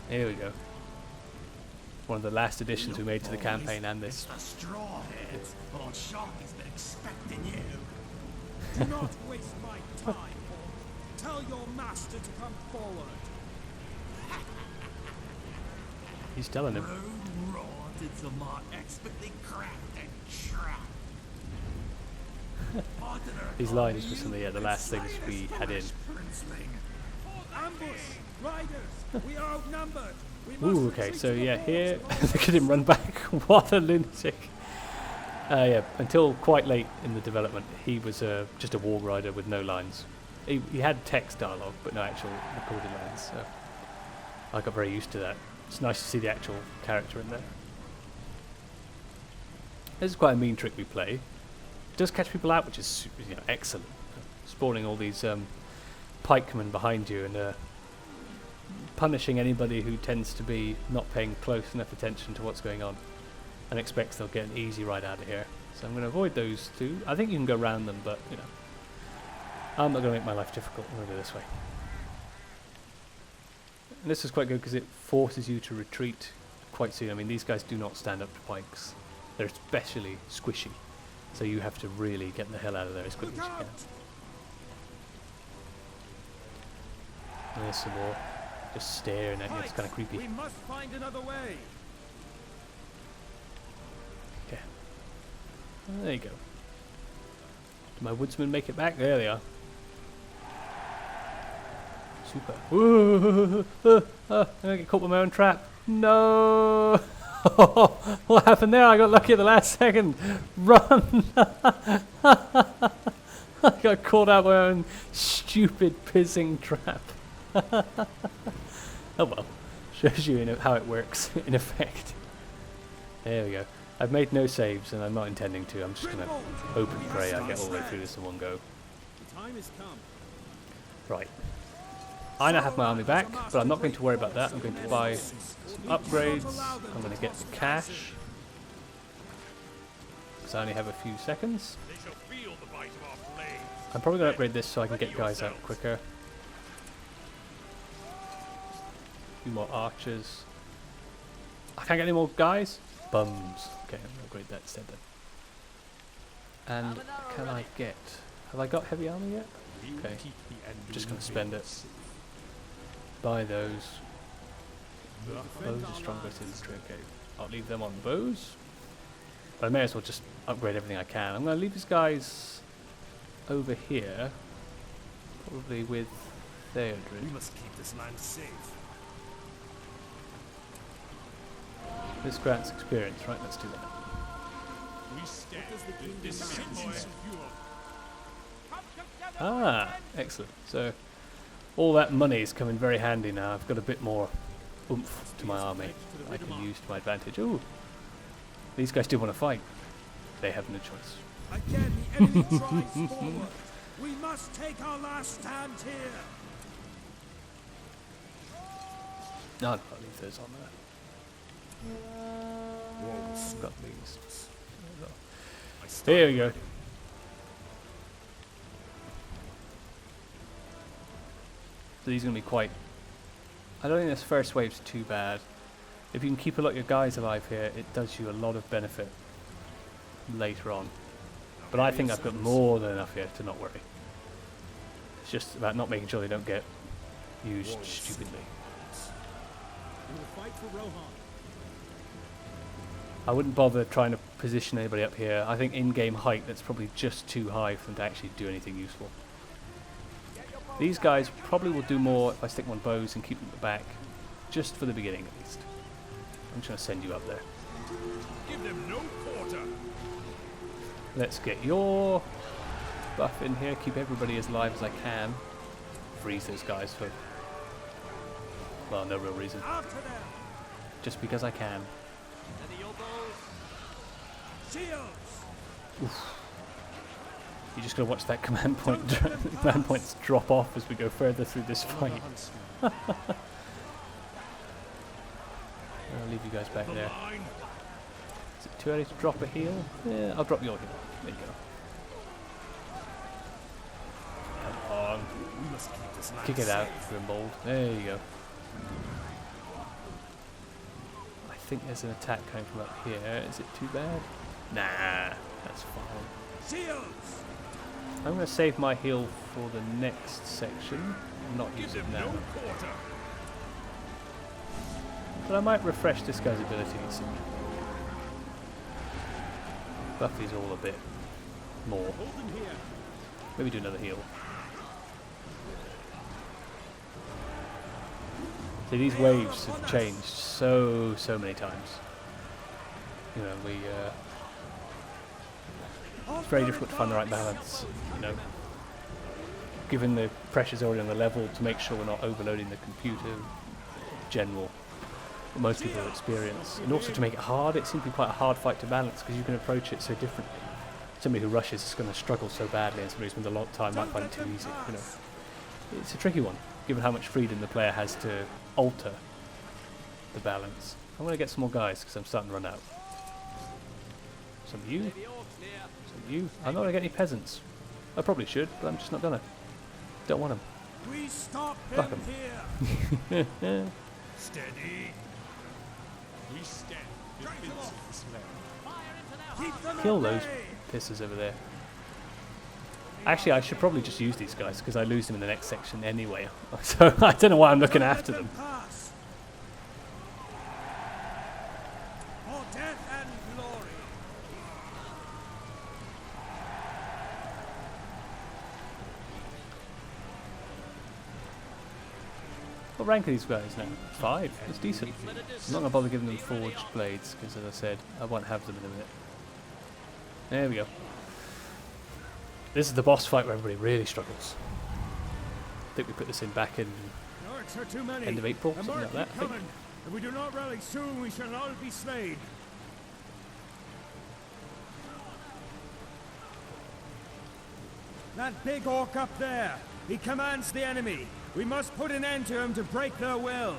S1: Here we go. One of the last additions we made to the campaign and this.
S4: The straw heads. Lord Sharky's been expecting you.
S6: Do not waste my time. Tell your master to come forward.
S1: He's telling him.
S4: Road rod is a more expertly crafted trap.
S1: These lines were some of the last things we had in.
S6: Ambush! Riders! We are outnumbered!
S1: Ooh, okay, so yeah, here, look at him run back. What a lunatic. Yeah, until quite late in the development, he was just a war rider with no lines. He had text dialogue, but no actual recorded lines, so I got very used to that. It's nice to see the actual character in there. This is quite a mean trick we play. It does catch people out, which is excellent. Spawning all these pikemen behind you and punishing anybody who tends to be not paying close enough attention to what's going on and expects they'll get an easy ride out of here. So I'm going to avoid those two. I think you can go around them, but you know, I'm not going to make my life difficult. I'm going to go this way. And this is quite good because it forces you to retreat quite soon. I mean, these guys do not stand up to pikes. They're especially squishy. So you have to really get the hell out of there as quickly as you can. There's some more. Just staring at you, it's kind of creepy.
S6: We must find another way.
S1: Okay. There you go. Did my woodsman make it back? There they are. Super. Ooh, I'm gonna get caught with my own trap. No! What happened there? I got lucky at the last second. Run! I got caught out by my own stupid pissing trap. Oh well, shows you how it works in effect. There we go. I've made no saves and I'm not intending to. I'm just going to hope and pray I get all the way through this in one go.
S6: The time has come.
S1: Right. I now have my army back, but I'm not going to worry about that. I'm going to buy some upgrades. I'm going to get the cash. Because I only have a few seconds.
S3: They shall feel the bite of our blades.
S1: I'm probably going to upgrade this so I can get guys out quicker. A few more archers. I can't get any more guys? Bums. Okay, I'm going to upgrade that instead then. And can I get... Have I got heavy armor yet? Okay, I'm just going to spend it. Buy those. Bows are stronger to infantry. Okay, I'll leave them on bows. But I may as well just upgrade everything I can. I'm going to leave these guys over here. Probably with Theodred.
S4: We must keep this land safe.
S1: This grants experience, right? Let's do that.
S3: We stand with this city.
S1: Ah, excellent. So all that money is coming very handy now. I've got a bit more oomph to my army I can use to my advantage. Ooh, these guys do want to fight. They have no choice.
S6: Again, the enemy drives forward. We must take our last stand here.
S1: No, I'll leave those on there. Got these. Here we go. So these are going to be quite I don't think this first wave's too bad. If you can keep a lot of your guys alive here, it does you a lot of benefit later on. But I think I've got more than enough here to not worry. It's just about not making sure they don't get used stupidly.
S6: We will fight for Rohan.
S1: I wouldn't bother trying to position anybody up here. I think in-game height, that's probably just too high for them to actually do anything useful. These guys probably will do more if I stick them on bows and keep them at the back, just for the beginning at least. I'm just going to send you up there.
S3: Give them no quarter.
S1: Let's get your buff in here, keep everybody as alive as I can. Freeze those guys for, well, no real reason.
S6: After them.
S1: Just because I can.
S6: Shields.
S1: You're just going to watch that command points drop off as we go further through this fight. I'll leave you guys back there. Is it too early to drop a heal? Yeah, I'll drop your heal. There you go. Come on. Kick it out, Grimbold. There you go. I think there's an attack coming from up here. Is it too bad? Nah, that's fine.
S6: Shields.
S1: I'm going to save my heal for the next section. Not use it now. But I might refresh this guy's abilities. Buff these all a bit more. Maybe do another heal. See, these waves have changed so many times. You know, it's very difficult to find the right balance, you know. Given the pressures already on the level, to make sure we're not overloading the computer, general, what most people experience. And also to make it hard, it seems to be quite a hard fight to balance, because you can approach it so differently. Somebody who rushes is going to struggle so badly, and somebody who's spent a long time might find it too easy, you know. It's a tricky one, given how much freedom the player has to alter the balance. I'm going to get some more guys, because I'm starting to run out. Some of you. You? I'm not going to get any peasants. I probably should, but I'm just not going to. Don't want them.
S6: We stop
S1: Fuck
S6: him
S1: 'em.
S6: here.
S3: Steady. We stand.
S6: Keep them
S1: Kill
S6: at
S1: those
S6: bay.
S1: pisses over there. Actually, I should probably just use these guys, because I lose them in the next section anyway. So I don't know why I'm looking
S6: Don't let
S1: after them.
S6: pass. For death and glory.
S1: What rank are these guys now? 5. That's decent. I'm not going to bother giving them forged blades, because as I said, I won't have them in a minute. There we go. This is the boss fight where everybody really struggles. I think we put this in back in
S6: Orcs are too many.
S1: end of April,
S6: The
S1: something like
S6: mark
S1: that, I
S6: keep
S1: think.
S6: coming. If we do not rally soon, we shall all be slain. That big orc up there, he commands the enemy. We must put an end to him to break their will.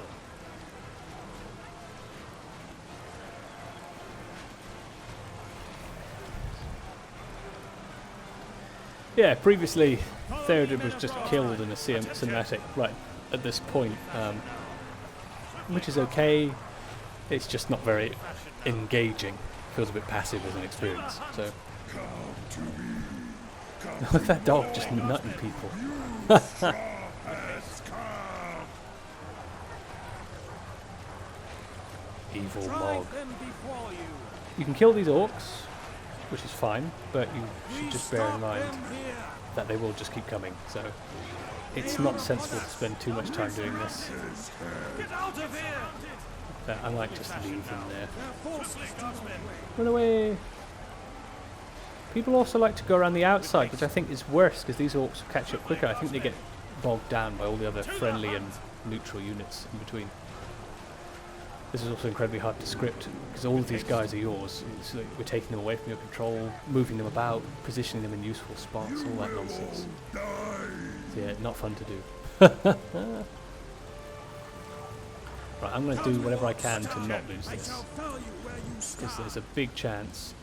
S1: Yeah, previously Theodred was just killed in a cinematic right at this point, which is okay. It's just not very engaging. Feels a bit passive as an experience. So look at that dog just nutting people. Evil Mog.
S6: Drive them before you.
S1: You can kill these orcs, which is fine, but you should just bear in mind that they will just keep coming. So it's not sensible to spend too much time doing this.
S6: Get out of here!
S1: I might just leave them there.
S6: Their forces do not win.
S1: Run away! People also like to go around the outside, which I think is worse, because these orcs will catch up quicker. I think they get bogged down by all the other friendly and neutral units in between. This is also incredibly hard to script, because all of these guys are yours. It's like we're taking them away from your control, moving them about, positioning them in useful spots, all that nonsense. So yeah, not fun to do. Right, I'm going to do whatever I can to not lose
S6: I
S1: this,
S6: shall fell you where you
S1: because
S6: stand.
S1: there's a big chance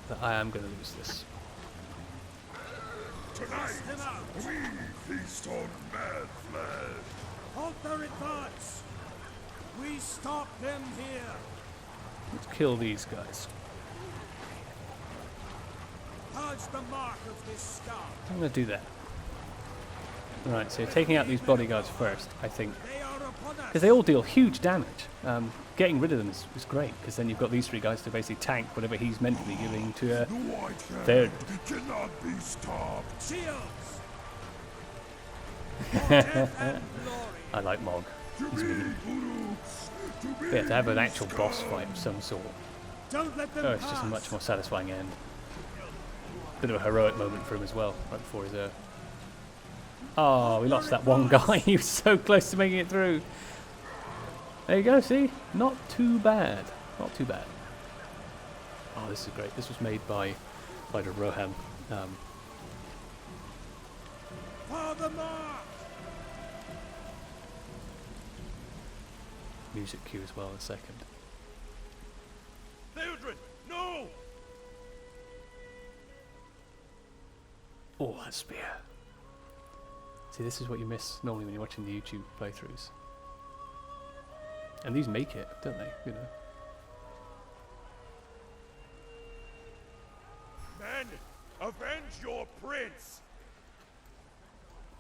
S1: that I am going to lose this.
S4: Tonight, we feast on bad flesh.
S6: Halt their advance! We stop them here!
S1: Let's kill these guys.
S6: Purge the mark of this scar.
S1: I'm going to do that. Right, so taking out these bodyguards first, I think.
S6: They are upon us!
S1: Because they all deal huge damage. Getting rid of them is great, because then you've got these three guys to basically tank whatever he's meant to be giving to their...
S4: cannot be stopped.
S6: Shields! For death and glory!
S1: I like Mog. He's mean. Yeah, to have an actual boss fight of some sort.
S6: Don't let them
S1: Oh, it's just a much more satisfying end. Bit of a heroic moment for him as well, right before his... Oh, we lost that one guy. He was so close to making it through. There you go, see? Not too bad. Not too bad. Oh, this is great. This was made by the Rohan.
S6: For the mark!
S1: Music cue as well in a second.
S3: Theodred, no!
S1: Oh, that spear. See, this is what you miss normally when you're watching the YouTube playthroughs. And these make it, don't they? You know.
S3: Men, avenge your prince!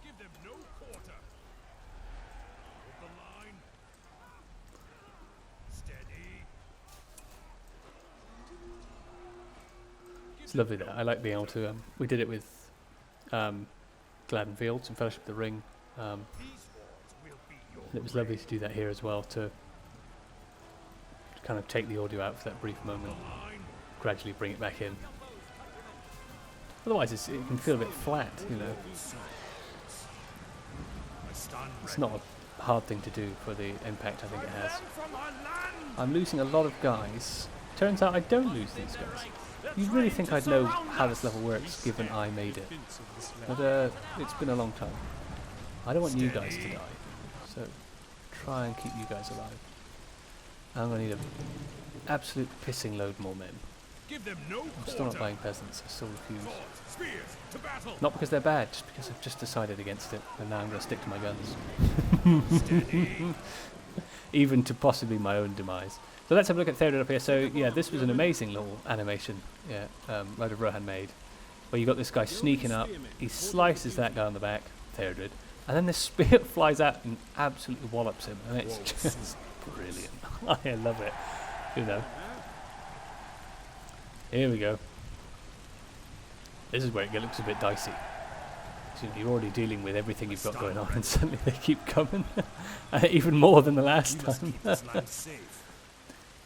S3: Give them no quarter. Hold the line. Steady.
S1: It's lovely that. I like being able to... we did it with Gladden Fields and Fellowship of the Ring.
S3: These horns will be your
S1: And it was lovely to do that here as well, to kind of take the audio out for that brief moment,
S3: line.
S1: gradually bring it back in. Otherwise it can feel a bit flat, you know.
S3: I stand
S1: It's not a hard thing to do for the impact I think it has.
S6: From our land!
S1: I'm losing a lot of guys. Turns out I don't lose these guys. You really think I'd know how this level works given I made it. But it's been a long time. I don't want you guys to die. So try and keep you guys alive. I'm going to need an absolute pissing load more men.
S3: Give them no
S1: I'm
S3: quarter.
S1: still not buying peasants. I still refuse.
S3: Swords, spears, to battle.
S1: Not because they're bad, just because I've just decided against it. And now I'm going to stick to my guns.
S3: Steady.
S1: Even to possibly my own demise. So let's have a look at Theodred up here. So yeah, this was an amazing little animation, Rider Rohan made, where you got this guy sneaking up, he slices that guy on the back, Theodred, and then the spear flies out and absolutely wallops him, and it's just brilliant. I love it, you know. Here we go. This is where it looks a bit dicey. So you're already dealing with everything you've got going on, and suddenly they keep coming, even more than the last time.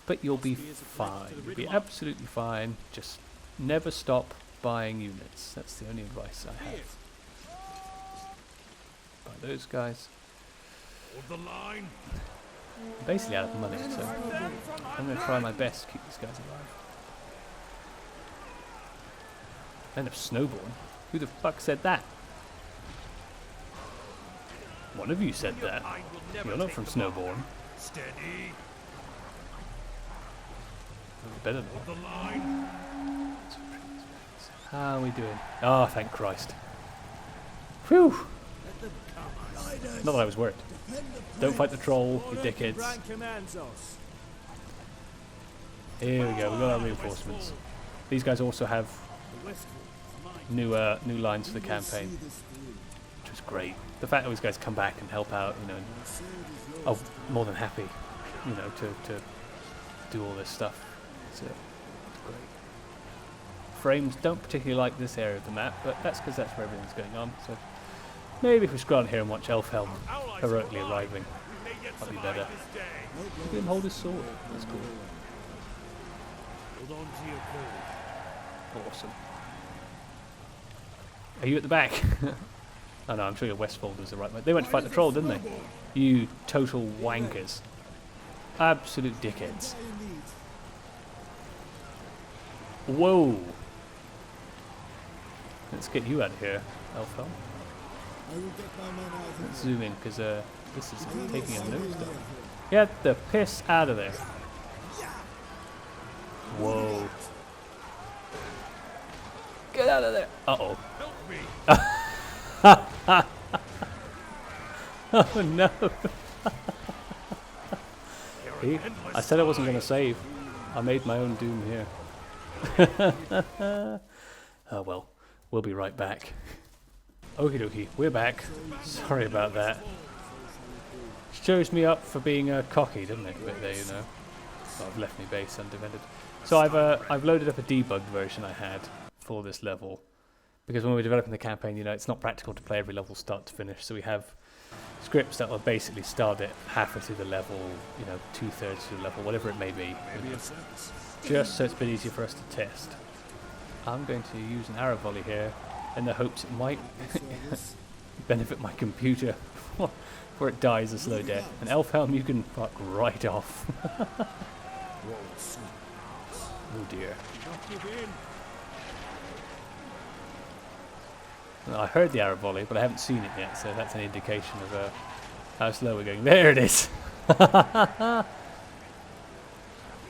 S1: But you'll be fine. You'll be absolutely fine. Just never stop buying units. That's the only advice I have. Buy those guys.
S3: Hold the line.
S1: I'm basically out of money, so I'm going to try my best to keep these guys alive. End of Snowborn? Who the fuck said that? One of you said that.
S3: I will never
S1: You're not
S3: take
S1: from
S3: the mark.
S1: Snowborn.
S3: Steady.
S1: Better than
S3: Hold the line.
S1: How are we doing? Oh, thank Christ. Whew! Not that I was worried. Don't fight the troll, you dickheads. Here we go, we've got our reinforcements. These guys also have new lines for the campaign, which was great. The fact that these guys come back and help out, you know, I'm more than happy, you know, to do all this stuff. It's great. Frames don't particularly like this area of the map, but that's because that's where everything's going on. So maybe if we scroll on here and watch Elfhelm heroically arriving,
S3: We may yet
S1: that'd be
S3: survive
S1: better.
S3: this day.
S1: Look at him hold his sword. That's cool.
S3: Hold on to your courage.
S1: Awesome. Are you at the back? Oh no, I'm sure your Westfolders are right. They went to fight the troll, didn't they? You total wankers. Absolute dickheads. Whoa! Let's get you out of here, Elfhelm. Let's zoom in, because this is taking a nosedive. Get the piss out of there. Whoa. Get out of there. Uh-oh.
S3: Help me.
S1: Oh no! See? I said I wasn't going to save. I made my own doom here. Oh well, we'll be right back. Okie dokie, we're back. Sorry about that. Shows me up for being cocky, doesn't it? But there, you know. Well, I've left me base undefended. So I've loaded up a debugged version I had for this level, because when we were developing the campaign, you know, it's not practical to play every level start to finish. So we have scripts that will basically start it halfway through the level, you know, 2/3 through the level, whatever it may be, just so it's a bit easier for us to test. I'm going to use an arrow volley here in the hopes it might benefit my computer before it dies a slow death. And Elfhelm, you can fuck right off. Oh dear. Well, I heard the arrow volley, but I haven't seen it yet, so that's an indication of how slow we're going. There it is!
S4: We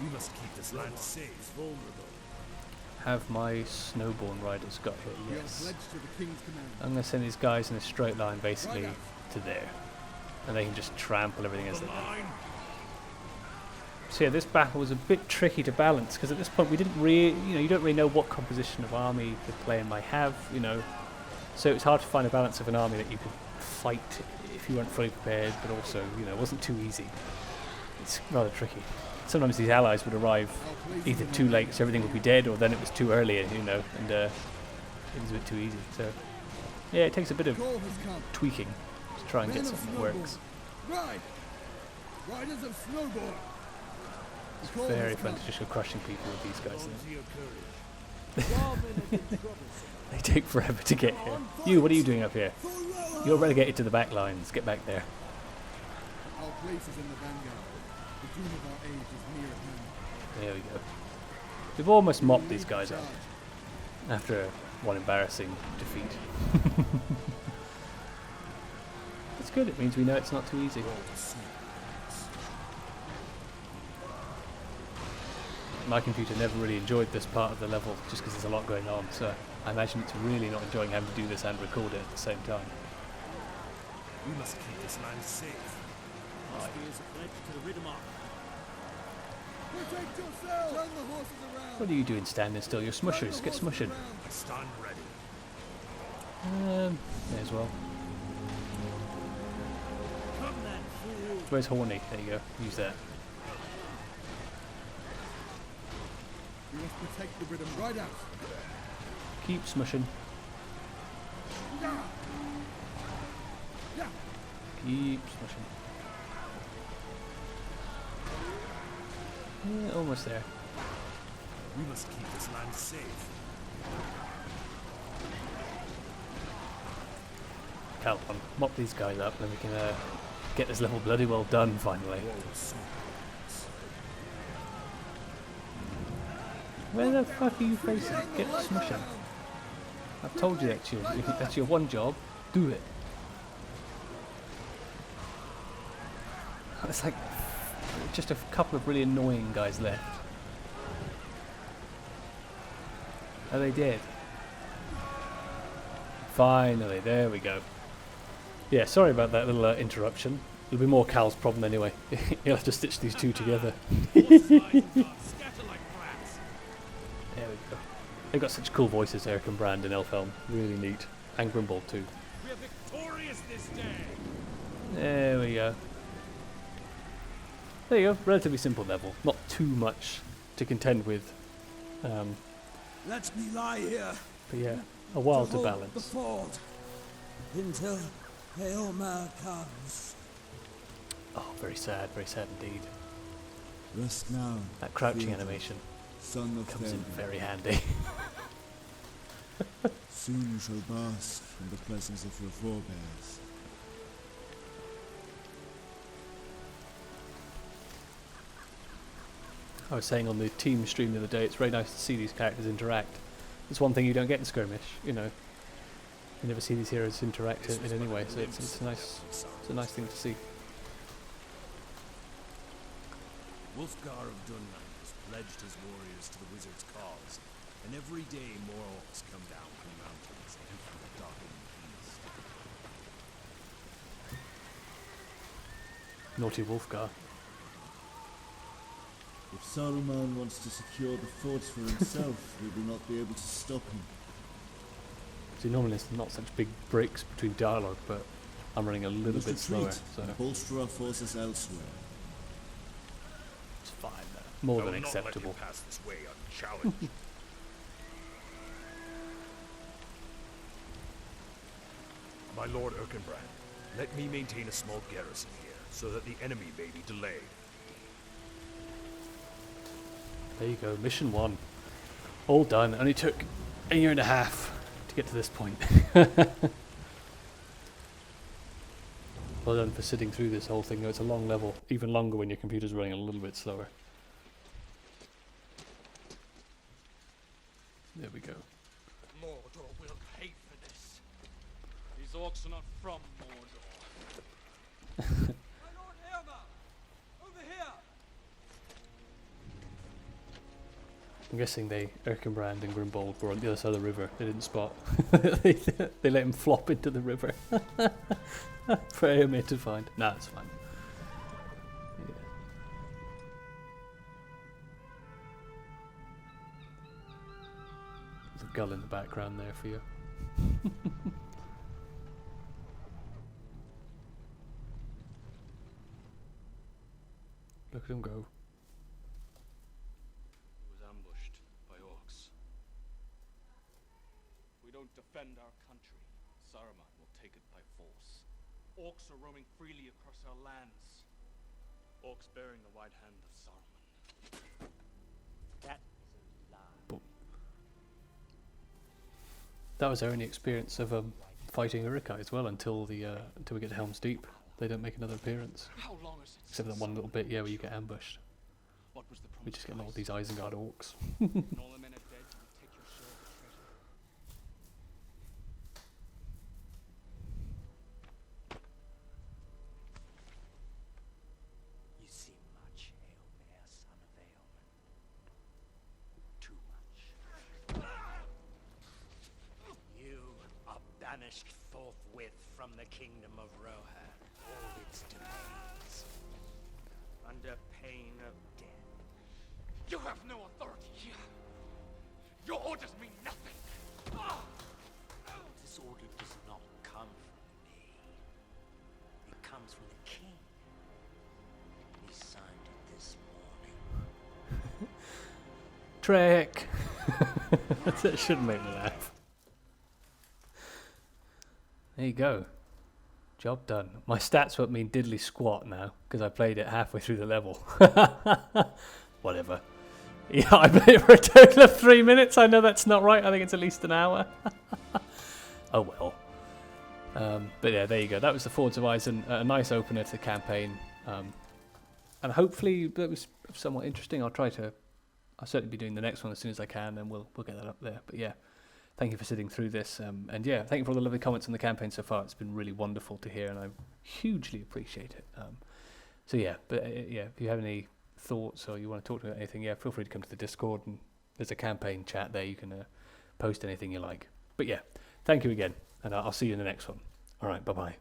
S4: must keep this land safe.
S1: Have my snowborn riders got here? Yes. I'm going to send these guys in a straight line basically to there. And they can just trample everything as they go. So yeah, this battle was a bit tricky to balance, because at this point we didn't really, you know, you don't really know what composition of army the player might have, you know. So it's hard to find a balance of an army that you could fight if you weren't fully prepared, but also, you know, it wasn't too easy. It's rather tricky. Sometimes these allies would arrive either too late, so everything would be dead, or then it was too early, you know, and it was a bit too easy. So yeah, it takes a bit of tweaking to try and get something that works.
S6: Riders of Snowboard.
S1: It's very fun to just go crushing people with these guys. They take forever to get here. You, what are you doing up here? You're relegated to the back lines. Get back there.
S6: Our place is in the vanguard. The doom of our age is near at hand.
S1: There we go. We've almost mopped these guys up after one embarrassing defeat. It's good. It means we know it's not too easy. My computer never really enjoyed this part of the level just because there's a lot going on, so I imagine it's really not enjoying having to do this and record it at the same time.
S4: We must keep this land safe.
S1: Right.
S6: Protect yourself! Turn the horses around!
S1: What are you doing standing still? You're smushers. Get smushing.
S4: I stand ready.
S1: May as well.
S6: Come then, fool!
S1: Where's Horny? There you go. Use that.
S6: We must protect the rhythm right out.
S1: Keep smushing.
S6: Yeah. Yeah.
S1: Keep smushing. Yeah, almost there.
S4: We must keep this land safe.
S1: Come on, mop these guys up, then we can get this level bloody well done finally. Where the fuck are you facing? Get smushing. I've told you that's your one job. Do it. It's like just a couple of really annoying guys left. Are they dead? Finally, there we go. Yeah, sorry about that little interruption. It'll be more Cal's problem anyway. He'll have to stitch these two together. There we go. They've got such cool voices, Eric and Brand and Elfhelm. Really neat. And Grimble too.
S4: We are victorious this day.
S1: There we go. There you go. Relatively simple level. Not too much to contend with.
S6: Let me lie here.
S1: But yeah, a while to
S6: hold the
S1: balance.
S6: fort until Eomer comes.
S1: Oh, very sad indeed.
S6: Rest now.
S1: That crouching
S6: Theodore,
S1: animation
S6: son of
S1: comes in
S6: Theodore.
S1: very handy.
S6: Soon you shall bask in the presence of your forebears.
S1: I was saying on the team stream the other day, it's very nice to see these characters interact. It's one thing you don't get in Skirmish, you know. You never see these heroes interact in any way, so it's a nice thing to see.
S4: Wulfgar of Dunland has pledged his warriors to the wizard's cause, and every day more orcs come down from the mountains and from the darkening east.
S1: Naughty Wolfgar.
S7: If Saruman wants to secure the forts for himself, we will not be able to stop him.
S1: See, normally there's not such big breaks between dialogue, but I'm running a little bit slower, so
S7: and bolster our forces elsewhere.
S1: it's fine. More
S5: I
S1: than
S5: will not let
S1: acceptable.
S5: you pass this way unchallenged. My lord Erkenbrand, let me maintain a small garrison here, so that the enemy may be delayed.
S1: There you go, mission 1. All done. Only took a year and a half to get to this point. Well done for sitting through this whole thing. It's a long level, even longer when your computer's running a little bit slower. There we go.
S3: Mordor will pay for this. These orcs are not from Mordor. My lord Eomer! Over here!
S1: I'm guessing Erkenbrand and Grimbold were on the other side of the river. They didn't spot. They let him flop into the river. For Eomer to find. Nah, it's fine. Yeah. There's a gull in the background there for you. Look at him go.
S3: He was ambushed by orcs. If we don't defend our country, Saruman will take it by force. Orcs are roaming freely across our lands. Orcs bearing the white hand of Saruman.
S8: That is a lie.
S1: That was our only experience of fighting Uruk-hai as well until we get to Helm's Deep. They don't make another appearance.
S3: How long is it?
S1: Except for that one little bit, yeah, where you get ambushed.
S3: What was the
S1: We just get all these Isengard orcs.
S3: When all the men are dead, you will take your share of the treasure.
S8: You see much, Eomer, son of Eomer. Too much. You are banished forthwith from the kingdom of Rohan, all its domains, under pain of death.
S3: You have no authority here. Your orders mean nothing.
S8: This order does not come from me. It comes from the king. He signed it this morning.
S1: Trek! That should make me laugh. There you go. Job done. My stats won't mean diddly squat now, because I played it halfway through the level. Whatever. Yeah, I played it for a total of 3 minutes. I know that's not right. I think it's at least an hour. Oh well. But yeah, there you go. That was the Fords of Isen. A nice opener to the campaign. And hopefully that was somewhat interesting. I'll certainly be doing the next one as soon as I can, and we'll get that up there. But yeah, thank you for sitting through this. And yeah, thank you for all the lovely comments on the campaign so far. It's been really wonderful to hear, and I hugely appreciate it. So yeah, but yeah, if you have any thoughts or you want to talk about anything, yeah, feel free to come to the Discord, and there's a campaign chat there. You can post anything you like. But yeah, thank you again, and I'll see you in the next one. All right, bye-bye.